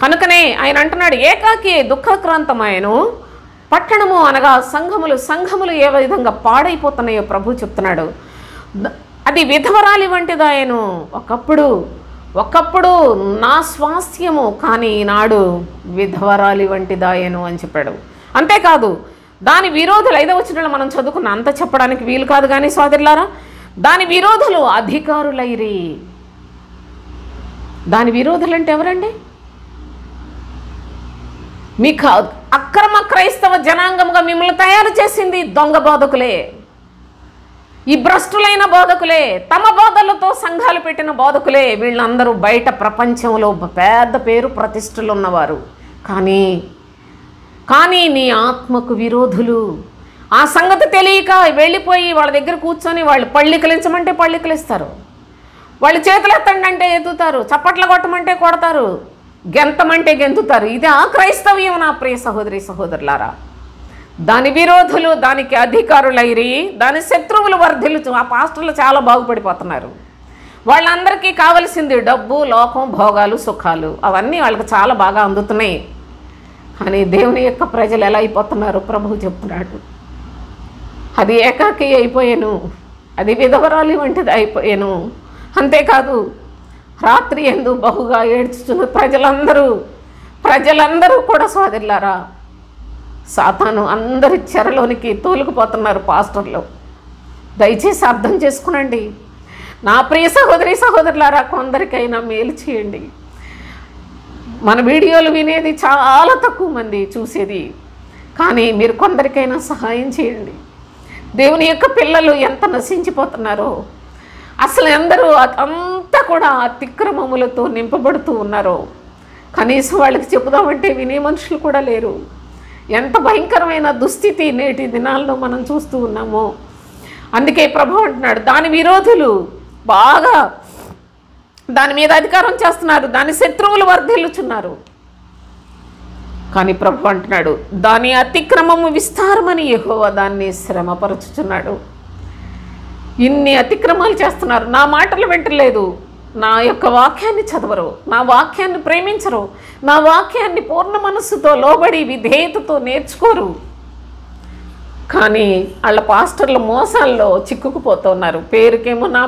కనుకనే ఆయన అంటున్నాడు, ఏకాకి దుఃఖాక్రాంతమాయను పట్టణము అనగా సంఘములు ఏ విధంగా పాడైపోతున్నాయో ప్రభు చెప్తున్నాడు. అది విధవరాలి వంటిదాయను. ఒకప్పుడు నా స్వాస్థ్యము, కానీ ఈనాడు విధవరాలి వంటిదాయను అని చెప్పాడు. అంతేకాదు దాని విరోధులు 5వ వచనంలో మనం చదువుకున్న అంత చెప్పడానికి వీలు కాదు కానీ సోదరులారా, దాని విరోధులు అధికారులైరి. దాని విరోధులు అంటే ఎవరండి? మీకు అక్రమ క్రైస్తవ జనాంగంగా మిమ్మల్ని తయారు చేసింది దొంగ బోధకులే, ఈ భ్రష్టులైన బోధకులే, తమ బోధలతో సంఘాలు పెట్టిన బోధకులే. వీళ్ళందరూ బయట ప్రపంచంలో పెద్ద పేరు ప్రతిష్టలు ఉన్నవారు, కానీ నీ ఆత్మకు విరోధులు. ఆ సంగతి తెలియక వెళ్ళిపోయి వాళ్ళ దగ్గర కూర్చొని వాళ్ళు పళ్ళికలించమంటే పళ్ళికలిస్తారు, వాళ్ళు చేతులు ఎత్తండి అంటే ఎత్తుతారు, చప్పట్లు కొట్టమంటే కొడతారు, గెంతమంటే గెంతుతారు. ఇది ఆ క్రైస్తవ్యం నా ప్రియ సహోదరి సహోదరులారా. దాని విరోధులు దానికి అధికారులైరి, దాని శత్రువులు వర్ధిల్లుచు. ఆ పాస్టర్లు చాలా బాగుపడిపోతున్నారు. వాళ్ళందరికీ కావలసింది డబ్బు, లోకం, భోగాలు, సుఖాలు, అవన్నీ వాళ్ళకి చాలా బాగా అందుతున్నాయి. కానీ దేవుని యొక్క ప్రజలు ఎలా అయిపోతున్నారు ప్రభువు చెప్తున్నాడు. అది ఏకాకి అయిపోయాను, అది విధవరాలి వంటిది అయిపోయాను. అంతేకాదు రాత్రి యందు బహుగా ఏడ్చుతున్న ప్రజలందరూ కూడా సోదరులారా సాతాను అందరి చెరలోనికి తోలుకుపోతున్నారు పాస్టర్లు. దయచేసి అర్థం చేసుకునండి నా ప్రియ సహోదరి సహోదరులారా. కొందరికైనా మేలు చేయండి. మన వీడియోలు వినేది చాలా తక్కువ మంది చూసేది, కానీ మీరు కొందరికైనా సహాయం చేయండి. దేవుని యొక్క పిల్లలు ఎంత నశించిపోతున్నారో, అసలు అందరూ అంతా కూడా అతిక్రమములతో నింపబడుతూ ఉన్నారో, కనీసం వాళ్ళకి చెబుదామంటే వినే మనుషులు కూడా లేరు. ఎంత భయంకరమైన దుస్థితి నేటి దినాల్లో మనం చూస్తూ ఉన్నామో. అందుకే ప్రభు అంటున్నాడు, దాని విరోధులు బాగా దాని మీద అధికారం చేస్తున్నారు, దాని శత్రువులు వర్ధిల్లుచున్నారు. కానీ ప్రభు అంటున్నాడు, దాని అతిక్రమము విస్తారమని యెహోవా దాన్ని శ్రమపరచుచున్నాడు. ఇన్ని అతిక్రమాలు చేస్తున్నారు, నా మాటలు వింటలేదు, నా యొక్క వాక్యాన్ని చదవరు, నా వాక్యాన్ని ప్రేమించరు, నా వాక్యాన్ని పూర్ణ మనస్సుతో లోబడి విధేయతతో నేర్చుకోరు. కానీ వాళ్ళ పాస్టర్ల మోసాల్లో చిక్కుకుపోతున్నారు. పేరుకేమో నా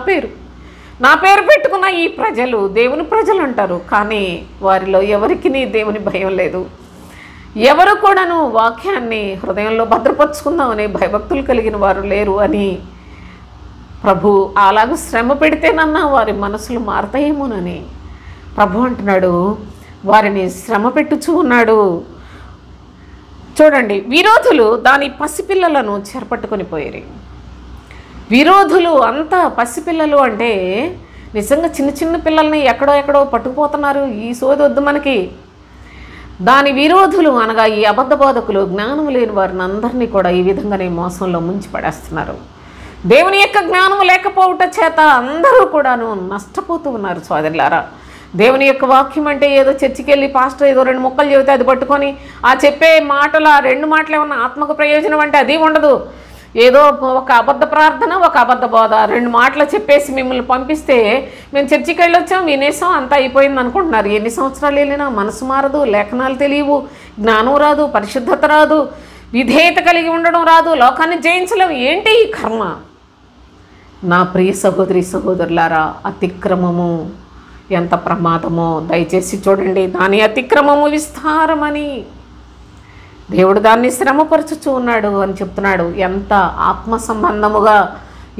పేరు పెట్టుకున్న ఈ ప్రజలు దేవుని ప్రజలు అంటారు, కానీ వారిలో ఎవరికి దేవుని భయం లేదు. ఎవరు కూడాను వాక్యాన్ని హృదయంలో భద్రపరుచుకుందామనే భయభక్తులు కలిగిన వారు లేరు అని ప్రభు అలాగ శ్రమ పెడితేనన్నా వారి మనసులు మారతాయేమోనని ప్రభు అంటున్నాడు. వారిని శ్రమ పెట్టుచూ ఉన్నాడు. చూడండి, విరోధులు దాని పసిపిల్లలను చెరపట్టుకొని పోయారు. విరోధులు అంతా పసిపిల్లలు అంటే నిజంగా చిన్న చిన్న పిల్లల్ని ఎక్కడో పట్టుకుపోతున్నారు. ఈ సోది వద్దు మనకి. దాని విరోధులు అనగా ఈ అబద్ధ బోధకులు, జ్ఞానం లేని వారిని అందరినీ కూడా ఈ విధంగానే మోసంలో ముంచి పడేస్తున్నారు. దేవుని యొక్క జ్ఞానం లేకపోవట చేత అందరూ కూడాను నష్టపోతూ ఉన్నారు సోదరులారా. దేవుని యొక్క వాక్యం అంటే ఏదో చర్చికి వెళ్ళి పాస్టర్ ఏదో 2 ముక్కలు చెబితే అది పట్టుకొని ఆ చెప్పే మాటలు, ఆ 2 మాటలు ఏమన్నా ఆత్మకు ప్రయోజనం అంటే అది ఉండదు. ఏదో ఒక అబద్ధ ప్రార్థన, ఒక అబద్ధ బోధ, 2 మాటలు చెప్పేసి మిమ్మల్ని పంపిస్తే మేము చర్చికి వెళ్ళొచ్చాం, వినేసాం, అంతా అయిపోయింది అనుకుంటున్నారు. ఎన్ని సంవత్సరాలు వెళ్ళినా మనసు మారదు, లేఖనాలు తెలియవు, జ్ఞానం రాదు, పరిశుద్ధత రాదు, విధేయత కలిగి ఉండడం రాదు, లోకాన్ని జయించలేము. ఏంటి ఈ కర్మ? నా ప్రియ సహోదరి సహోదరులారా, అతిక్రమము ఎంత ప్రమాదమో దయచేసి చూడండి. దాని అతిక్రమము విస్తారమని దేవుడు దాన్ని శ్రమపరచుచూ ఉన్నాడు అని చెప్తున్నాడు. ఎంత ఆత్మ సంబంధముగా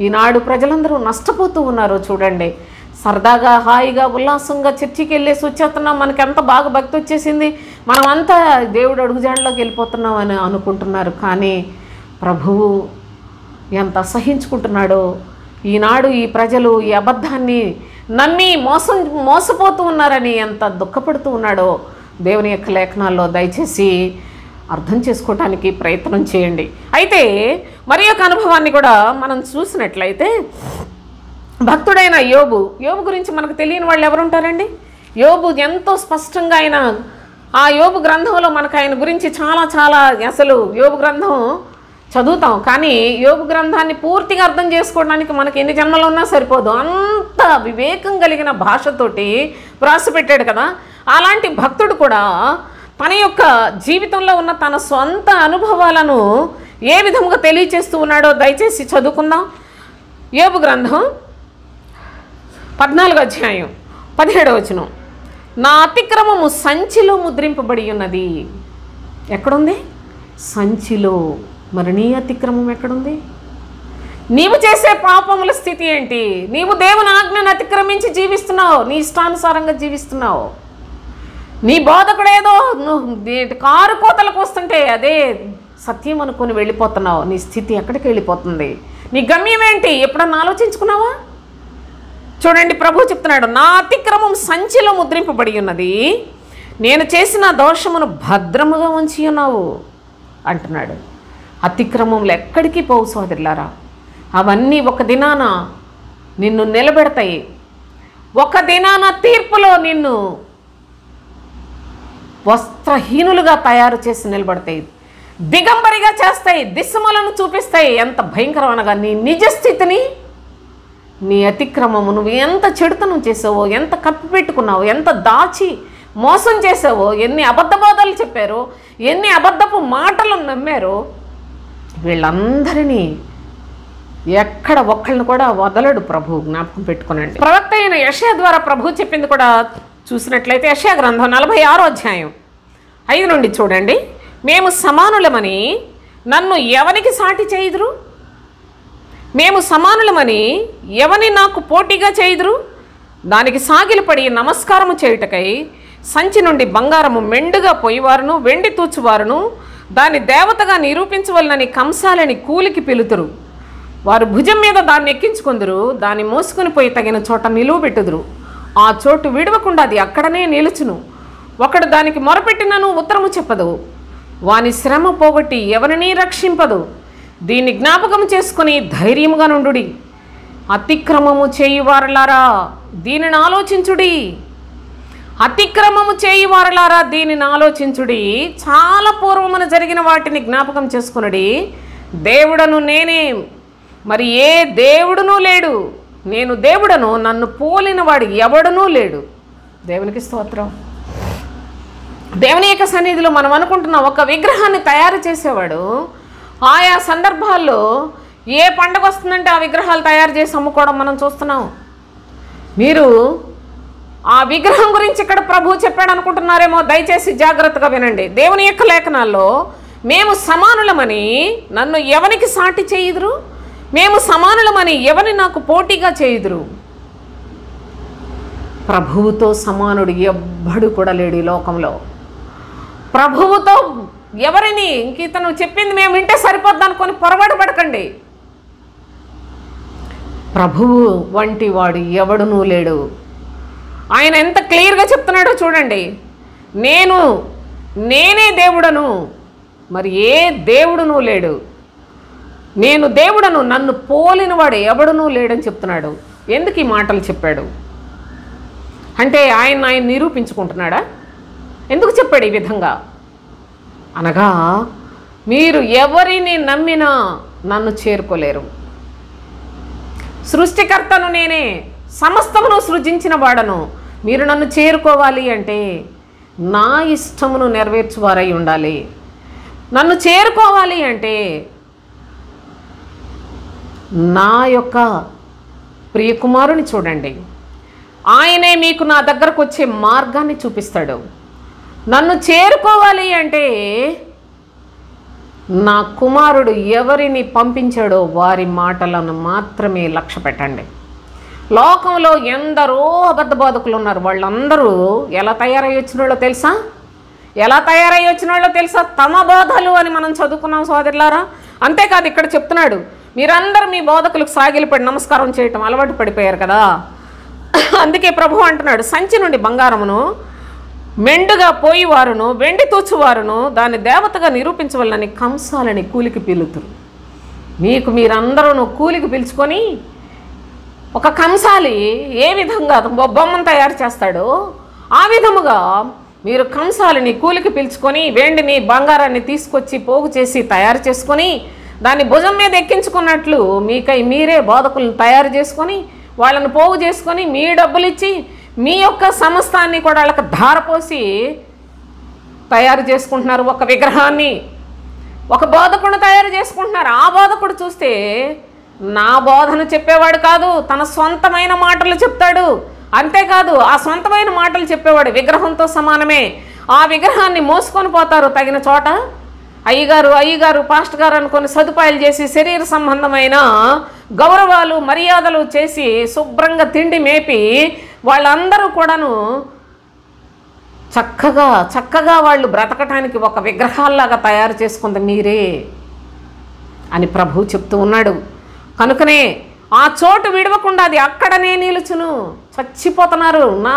ఈనాడు ప్రజలందరూ నష్టపోతూ ఉన్నారో చూడండి. సరదాగా హాయిగా ఉల్లాసంగా చర్చికి వెళ్ళేసి వచ్చేస్తున్నాం, మనకి ఎంత బాగా భక్తి వచ్చేసింది, మనం అంతా దేవుడు అడుగుజాడలోకి వెళ్ళిపోతున్నాం అని అనుకుంటున్నారు. కానీ ప్రభువు ఎంత అసహించుకుంటున్నాడో. ఈనాడు ఈ ప్రజలు ఈ అబద్ధాన్ని నమ్మి మోసపోతూ ఉన్నారని ఎంత దుఃఖపడుతూ ఉన్నాడో దేవుని యొక్క లేఖనాల్లో దయచేసి అర్థం చేసుకోవటానికి ప్రయత్నం చేయండి. అయితే మరి యొక్క అనుభవాన్ని కూడా మనం చూసినట్లయితే, భక్తుడైన యోబు గురించి మనకు తెలియని వాళ్ళు ఎవరుంటారండి? యోబు ఎంతో స్పష్టంగా ఆ యోబు గ్రంథంలో మనకు ఆయన గురించి చాలా అసలు యోబు గ్రంథం చదువుతాం, కానీ యోబు గ్రంథాన్ని పూర్తిగా అర్థం చేసుకోవడానికి మనకి ఎన్ని జన్మలు ఉన్నా సరిపోదు. అంత వివేకం కలిగిన భాషతోటి వ్రాసిపెట్టాడు కదా. అలాంటి భక్తుడు కూడా తన యొక్క జీవితంలో ఉన్న తన సొంత అనుభవాలను ఏ విధంగా తెలియచేస్తూ ఉన్నాడో దయచేసి చదువుకుందాం. యోబు గ్రంథం 14వ అధ్యాయం 17వ వచనం. నా అతిక్రమము సంచిలో ముద్రింపబడి ఉన్నది. ఎక్కడుంది? సంచిలో. మరి నీ అతిక్రమం ఎక్కడుంది? నీవు చేసే పాపముల స్థితి ఏంటి? నీవు దేవుని ఆజ్ఞను అతిక్రమించి జీవిస్తున్నావు, నీ ఇష్టానుసారంగా జీవిస్తున్నావు. నీ బోధకుడు ఏదో కారు కోతలకు వస్తుంటే అదే సత్యం అనుకుని వెళ్ళిపోతున్నావు. నీ స్థితి ఎక్కడికి వెళ్ళిపోతుంది? నీ గమ్యం ఏంటి? ఎప్పుడన్నా ఆలోచించుకున్నావా? చూడండి, ప్రభు చెప్తున్నాడు, నా అతిక్రమం సంచిలో ముద్రింపబడి ఉన్నది, నేను చేసిన దోషమును భద్రముగా ఉంచి ఉన్నావు అంటున్నాడు. అతిక్రమములు ఎక్కడికి పోవు సోదరులారా. అవన్నీ ఒక దినాన నిన్ను నిలబెడతాయి. ఒక దినాన తీర్పులో నిన్ను వస్త్రహీనులుగా తయారు చేసి నిలబడతాయి, దిగంబరిగా చేస్తాయి, దిశమలను చూపిస్తాయి. ఎంత భయంకరం అనగా నీ నిజ స్థితిని, నీ అతిక్రమము, నువ్వు ఎంత చెడుతనం చేసావో, ఎంత కప్పిపెట్టుకున్నావో, ఎంత దాచి మోసం చేసావో, ఎన్ని అబద్ధ బోధలు చెప్పారో, ఎన్ని అబద్ధపు మాటలు నమ్మారో, వీళ్ళందరినీ ఎక్కడ ఒక్కళ్ళని కూడా వదలడు ప్రభు. జ్ఞాపకం పెట్టుకునండి. ప్రవక్త అయిన యెషయా ద్వారా ప్రభు చెప్పింది కూడా చూసినట్లయితే యెషయా గ్రంథం 46వ అధ్యాయం 5 నుండి చూడండి. మేము సమానులమని నన్ను ఎవరికి సాటి చేయుదురు? మేము సమానులమని ఎవని నాకు పోటీగా చేయుదురు? దానికి సాగిలపడి నమస్కారము చేయుటకై సంచి నుండి బంగారము మెండుగా పోయివారును, వెండి తూచువారును దాన్ని దేవతగా నిరూపించవలనని కంసాలని కూలికి పిలుతురు. వారు భుజం మీద దాన్ని ఎక్కించుకుందరు, దాన్ని మోసుకొని పోయి తగిన చోట నిలువ పెట్టుదురు. ఆ చోటు విడవకుండా అది అక్కడనే నిలుచును. ఒకడు దానికి మొరపెట్టినను ఉత్తరము చెప్పదు. వాని శ్రమ పోగొట్టి ఎవరినీ రక్షింపదు. దీన్ని జ్ఞాపకం చేసుకుని ధైర్యముగా నుండుడి. అతిక్రమము చేయువారలారా దీనిని ఆలోచించుడి. అతిక్రమము చేయువారలారా దీనిని ఆలోచించుడి. చాలా పూర్వమున జరిగిన వాటిని జ్ఞాపకం చేసుకునుడి. దేవుడను నేనే, మరి ఏ దేవుడునూ లేడు. నేను దేవుడను, నన్ను పోలిన వాడు ఎవడనూ లేడు. దేవునికి స్తోత్రం. దేవుని యొక్క సన్నిధిలో మనం అనుకుంటున్నాం, ఒక విగ్రహాన్ని తయారు చేసేవాడు ఆయా సందర్భాల్లో ఏ పండగ వస్తుందంటే ఆ విగ్రహాలు తయారు చేసి అమ్ముకోవడం మనం చూస్తున్నాం. మీరు ఆ విగ్రహం గురించి ఇక్కడ ప్రభు చెప్పాడు అనుకుంటున్నారేమో. దయచేసి జాగ్రత్తగా వినండి. దేవుని యొక్క లేఖనాల్లో మేము సమానులమని నన్ను ఎవరికి సాటి చేయుదురు? మేము సమానులమని ఎవరిని నాకు పోటీగా చేయుదురు? ప్రభువుతో సమానుడు ఎవ్వడు కూడా లేడు ఈ లోకంలో. ప్రభువుతో ఎవరిని ఇంక ఇతను చెప్పింది మేము వింటే సరిపోద్ది అనుకొని పొరపాటు పడకండి. ప్రభువు వంటి వాడు ఎవడునూ లేడు. ఆయన ఎంత క్లియర్గా చెప్తున్నాడో చూడండి. నేనే దేవుడను, మరి ఏ దేవుడునూ లేడు. నేను దేవుడను, నన్ను పోలినవాడు ఎవడునూ లేడని చెప్తున్నాడు. ఎందుకు ఈ మాటలు చెప్పాడు అంటే ఆయన నిరూపించుకుంటున్నాడా? ఎందుకు చెప్పాడు ఈ విధంగా? అనగా మీరు ఎవరిని నమ్మినా నన్ను చేరుకోలేరు. సృష్టికర్తను నేనే, సమస్తమును సృజించిన వాడను. మీరు నన్ను చేరుకోవాలి అంటే నా ఇష్టమును నెరవేర్చువారై ఉండాలి. నన్ను చేరుకోవాలి అంటే నా యొక్క ప్రియకుమారుని చూడండి. ఆయనే మీకు నా దగ్గరకు వచ్చే మార్గాన్ని చూపిస్తాడు. నన్ను చేరుకోవాలి అంటే నా కుమారుడు ఎవరిని పంపించాడో వారి మాటలను మాత్రమే లక్ష్య పెట్టండి. లోకంలో ఎందరో అబద్ధ బోధకులు ఉన్నారు. వాళ్ళందరూ ఎలా తయారై వచ్చినోళ్ళో తెలుసా? తమ బోధలు అని మనం చదువుకున్నాం సోదరులారా. అంతేకాదు, ఇక్కడ చెప్తున్నాడు, మీరందరూ మీ బోధకులకు సాగిలిపడి నమస్కారం చేయటం అలవాటు పడిపోయారు కదా. అందుకే ప్రభు అంటున్నాడు, సంచి నుండి బంగారమును, మెండుగా పోయివారును, వెండి తూచువారును దాన్ని దేవతగా నిరూపించవలనని కంసాలని కూలికి పిలుతురు. మీరందరూ కూలికి పిలుచుకొని, ఒక కంసాలి ఏ విధంగా బొమ్మను తయారు చేస్తాడో ఆ విధముగా మీరు కంసాలిని కూలికి పిలుచుకొని వెండిని బంగారాన్ని తీసుకొచ్చి పోగు చేసి తయారు చేసుకొని దాన్ని భుజం మీద ఎక్కించుకున్నట్లు మీరే బోధకులను తయారు చేసుకొని వాళ్ళను పోగు చేసుకొని మీ డబ్బులు ఇచ్చి మీ యొక్క సమస్తాన్ని కూడా వాళ్ళకి ధారపోసి తయారు చేసుకుంటున్నారు. ఒక విగ్రహాన్ని, ఒక బోధకుడిని తయారు చేసుకుంటున్నారు. ఆ బోధకుడు చూస్తే నా బోధన చెప్పేవాడు కాదు, తన సొంతమైన మాటలు చెప్తాడు. అంతేకాదు, ఆ సొంతమైన మాటలు చెప్పేవాడు విగ్రహంతో సమానమే. ఆ విగ్రహాన్ని మోసుకొని పోతారు తగిన చోట. అయ్యగారు పాస్టర్ గారు అనుకొని సదుపాయాలు చేసి శరీర సంబంధమైన గౌరవాలు మర్యాదలు చేసి శుభ్రంగా తిండి మేపి వాళ్ళందరూ కూడాను చక్కగా వాళ్ళు బ్రతకటానికి ఒక విగ్రహాల్లాగా తయారు చేసుకుంది మీరే అని ప్రభు చెప్తూ ఉన్నాడు. కనుకనే ఆ చోటు విడవకుండా అది అక్కడనే నిలుచును. చచ్చిపోతున్నారు. నా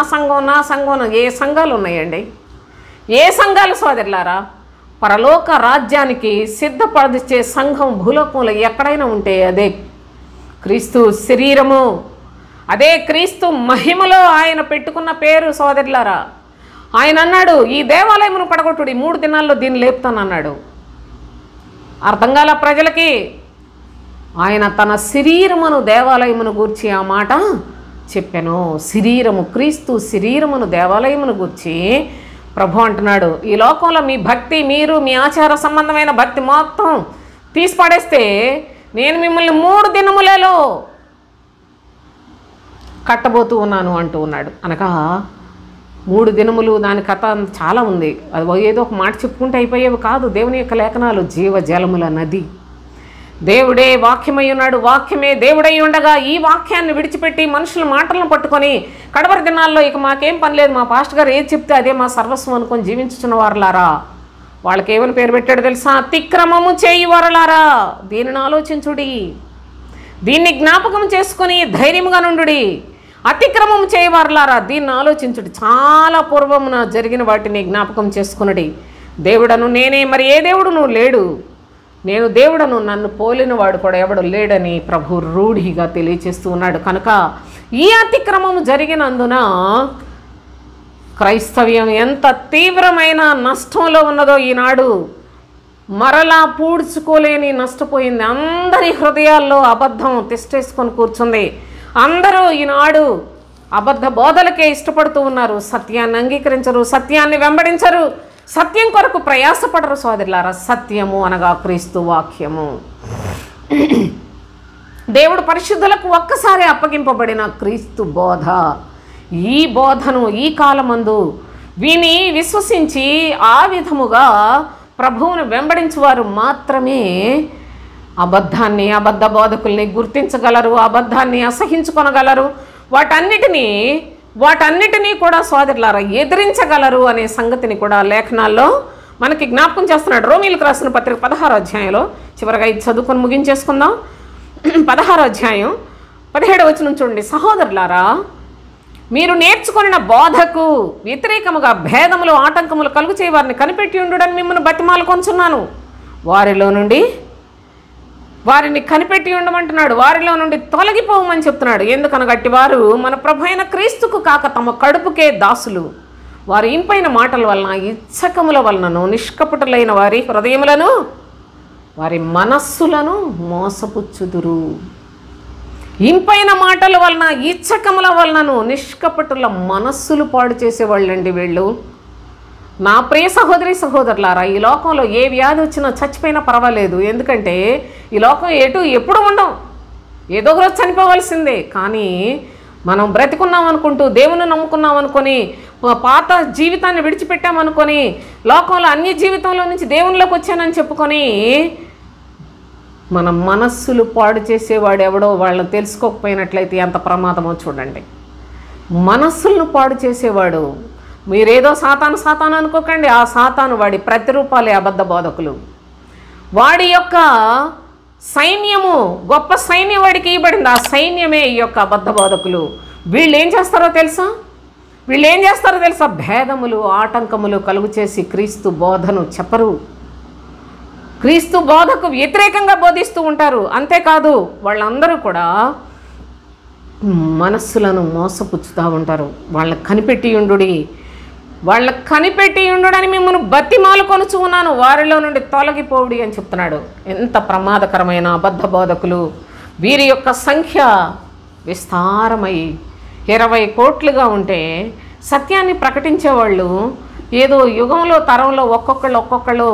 సంఘం ఏ సంఘాలు ఉన్నాయండి? ఏ సంఘాలు సోదరులారా? పరలోక రాజ్యానికి సిద్ధపరిచే సంఘం భూలోకంలో ఎక్కడైనా ఉంటే అదే క్రీస్తు శరీరము, అదే క్రీస్తు మహిమలో ఆయన పెట్టుకున్న పేరు సోదరులారా. ఆయన అన్నాడు, ఈ దేవాలయమును పడగొట్టుడి, 3 దినాల్లో దీన్ని లేపుతానన్నాడు. అర్థం కాల ప్రజలకి. ఆయన తన శరీరమును దేవాలయమును గూర్చి ఆ మాట చెప్పాను. క్రీస్తు శరీరమును దేవాలయమును గూర్చి ప్రభు అంటున్నాడు, ఈ లోకంలో మీ భక్తి, మీరు మీ ఆచార సంబంధమైన భక్తి మొత్తం తీసి పడేస్తే నేను మిమ్మల్ని 3 దినములలో కట్టబోతూ ఉన్నాను అంటూ ఉన్నాడు. అనగా 3 దినములు, దాని కథ చాలా ఉంది. అది ఏదో ఒక మాట చెప్పుకుంటే అయిపోయేవి కాదు. దేవుని యొక్క లేఖనాలు జీవజలముల నది. దేవుడే వాక్యమై ఉన్నాడు, వాక్యమే దేవుడై ఉండగా ఈ వాక్యాన్ని విడిచిపెట్టి మనుషుల మాటలను పట్టుకొని కడవరి దినాల్లో ఇక మాకేం పని లేదు, మా పాస్టర్ గారు ఏది చెప్తే అదే మా సర్వస్వం అనుకొని జీవించుచున్న వారులారా. వాళ్ళకి ఏమని పేరు పెట్టాడు తెలుసా? అతిక్రమము చేయి వారులారా. దీనిని ఆలోచించుడి, దీన్ని జ్ఞాపకం చేసుకొని ధైర్యముగా నుండుడి. అతిక్రమం చేయవారులారా, దీన్ని ఆలోచించుడి. చాలా పూర్వమున జరిగిన వాటిని జ్ఞాపకం చేసుకునుడి. దేవుడను నేనే, మరి ఏ దేవుడును లేడు. నేను దేవుడను, నన్ను పోలిన వాడు కూడా ఎవడు లేడని ప్రభు రూఢిగా తెలియచేస్తూ ఉన్నాడు. కనుక ఈ అతిక్రమం జరిగినందున క్రైస్తవ్యం ఎంత తీవ్రమైన నష్టంలో ఉన్నదో ఈనాడు మరలా పూడ్చుకోలేని నష్టపోయింది. అందరి హృదయాల్లో అబద్ధం తిష్టేసుకొని కూర్చుంది. అందరూ ఈనాడు అబద్ధ బోధలకే ఇష్టపడుతూ ఉన్నారు. సత్యాన్ని అంగీకరించరు, సత్యాన్ని వెంబడించరు, సత్యం కొరకు ప్రయాసపడరు సోదరులారా. సత్యము అనగా క్రీస్తు వాక్యము. దేవుడు పరిశుద్ధులకు ఒక్కసారి అప్పగింపబడిన క్రీస్తు బోధ. ఈ బోధను ఈ కాలమందు విని విశ్వసించి ఆ విధముగా ప్రభువును వెంబడించువారు మాత్రమే అబద్ధాన్ని, అబద్ధ బోధకుల్ని గుర్తించగలరు, అబద్ధాన్ని అసహించుకొనగలరు, వాటన్నిటినీ కూడా సోదరులారా ఎదిరించగలరు అనే సంగతిని కూడా లేఖనాల్లో మనకి జ్ఞాపకం చేస్తున్నాడు. రోమీలకు రాసిన పత్రిక 16వ అధ్యాయంలో చివరిగా ఇది చదువుకొని ముగించేసుకుందాం. 16వ అధ్యాయం 17వ వచనం చూడండి. సహోదరులారా, మీరు నేర్చుకున్న బోధకు వ్యతిరేకముగా భేదములు ఆటంకములు కలుగు చేయవారిని కనిపెట్టి ఉండుడని మిమ్మల్ని బతిమాలుకొంచున్నాను. వారిని కనిపెట్టి ఉండమంటున్నాడు. వారిలో నుండి తొలగిపోవమని చెప్తున్నాడు. ఎందుకనగా అట్టివారు మన ప్రభు అయిన క్రీస్తుకు కాక తమ కడుపుకే దాసులు. వారి ఇంపైన మాటల వలన ఇచ్చకముల వలనను నిష్కపటులైన వారి హృదయములను వారి మనస్సులను మోసపుచ్చుదురు. ఇంపైన మాటల వలన ఇచ్చకముల వలనను నిష్కపటుల మనస్సులు పాడు చేసేవాళ్ళండి వీళ్ళు. నా ప్రియ సహోదరి సహోదరులారా, ఈ లోకంలో ఏ వ్యాధి వచ్చినా చచ్చిపోయినా పర్వాలేదు. ఎందుకంటే ఈ లోకం ఎప్పుడు ఉండం, ఏదో ఒక రోజు చనిపోవాల్సిందే. కానీ మనం బ్రతికున్నాం అనుకుంటూ, దేవుని నమ్ముకున్నాం అనుకొని, పాత జీవితాన్ని విడిచిపెట్టామనుకొని, లోకంలో అన్య జీవితంలో నుంచి దేవునిలోకి వచ్చానని చెప్పుకొని మన మనస్సులు పాడు చేసేవాడు ఎవడో వాళ్ళని తెలుసుకోకపోయినట్లయితే ఎంత ప్రమాదమో చూడండి. మనస్సులను పాడు చేసేవాడు, మీరేదో సాతాను అనుకోకండి. ఆ సాతాను వాడి ప్రతిరూపాలే అబద్ధ బోధకులు. వాడి యొక్క సైన్యము, గొప్ప సైన్యం వాడికి ఇవ్వబడింది. ఆ సైన్యమే ఈ యొక్క అబద్ధ బోధకులు. వీళ్ళు ఏం చేస్తారో తెలుసా? భేదములు, ఆటంకములు కలుగు చేసి క్రీస్తు బోధను చెప్పరు. క్రీస్తు బోధకు వ్యతిరేకంగా బోధిస్తూ ఉంటారు. అంతేకాదు, వాళ్ళందరూ కూడా మనస్సులను మోసపుచ్చుతూ ఉంటారు. వాళ్ళకి కనిపెట్టి ఉండుడని మిమ్మల్ని బతిమాలు కొనుచు ఉన్నాను, వారిలో నుండి తొలగిపోవుడి అని చెప్తున్నాడు. ఎంత ప్రమాదకరమైన అబద్ధ బోధకులు! వీరి యొక్క సంఖ్య విస్తారమై 20 కోట్లుగా ఉంటే సత్యాన్ని ప్రకటించేవాళ్ళు ఏదో యుగంలో తరంలో ఒక్కొక్కళ్ళు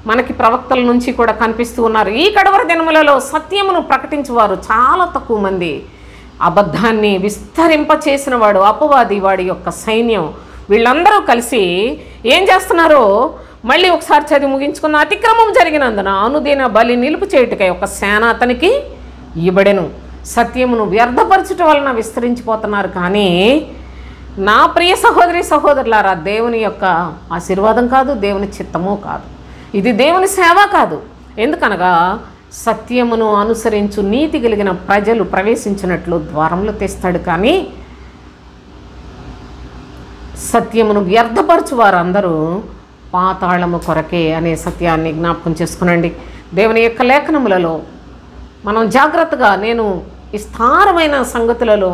మనకి ప్రవక్తల నుంచి కూడా కనిపిస్తూ ఉన్నారు. ఈ కడవరి దినములలో సత్యమును ప్రకటించేవారు చాలా తక్కువ మంది. అబద్ధాన్ని విస్తరింపచేసిన వాడు అపవాది, వాడి యొక్క సైన్యం, వీళ్ళందరూ కలిసి ఏం చేస్తున్నారో మళ్ళీ ఒకసారి చదివి ముగించుకున్న. అతిక్రమం జరిగినందున అనుదిన బలి నిలుపు చేయుటకై ఒక సేన అతనికి ఇవ్వబడెను. సత్యమును వ్యర్థపరచుట వలన విస్తరించిపోతున్నారు. కానీ నా ప్రియ సహోదరి సహోదరులారా, దేవుని యొక్క ఆశీర్వాదం కాదు, దేవుని చిత్తము కాదు, ఇది దేవుని సేవ కాదు. ఎందుకనగా సత్యమును అనుసరించు నీతి కలిగిన ప్రజలు ప్రవేశించినట్లు ద్వారములు తెస్తాడు. కానీ సత్యమును వ్యర్థపరచు వారందరూ పాతాళము కొరకే అనే సత్యాన్ని జ్ఞాపకం చేసుకునండి. దేవుని యొక్క లేఖనములలో మనం జాగ్రత్తగా, నేను విస్తారమైన సంగతులలో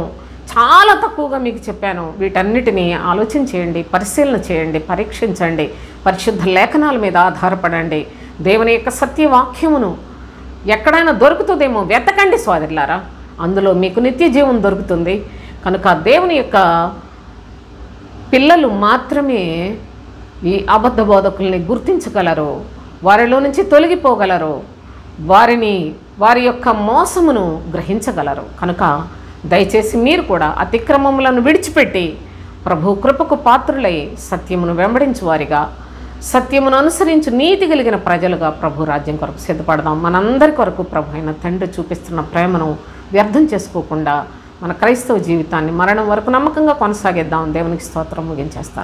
చాలా తక్కువగా మీకు చెప్పాను. వీటన్నిటినీ ఆలోచన చేయండి, పరిశీలన చేయండి, పరీక్షించండి, పరిశుద్ధ లేఖనాల మీద ఆధారపడండి. దేవుని యొక్క సత్యవాక్యమును ఎక్కడైనా దొరుకుతుందేమో వెతకండి సోదరులారా, అందులో మీకు నిత్య జీవం దొరుకుతుంది. కనుక దేవుని యొక్క పిల్లలు మాత్రమే ఈ అబద్ధ బోధకుల్ని గుర్తించగలరు, వారిలో నుంచి తొలగిపోగలరు, వారి యొక్క మోసమును గ్రహించగలరు. కనుక దయచేసి మీరు కూడా అతిక్రమములను విడిచిపెట్టి ప్రభు కృపకు పాత్రులై సత్యమును వెంబడించు వారిగా, సత్యమును అనుసరించు నీతి కలిగిన ప్రజలుగా ప్రభు రాజ్యం కొరకు సిద్ధపడదాం. మనందరి కొరకు ప్రభు అయిన తండ్రి చూపిస్తున్న ప్రేమను వ్యర్థం చేసుకోకుండా మన క్రైస్తవ జీవితాన్ని మరణం వరకు నమ్మకంగా కొనసాగిద్దాం. దేవునికి స్తోత్రం. ముగించేస్తాను.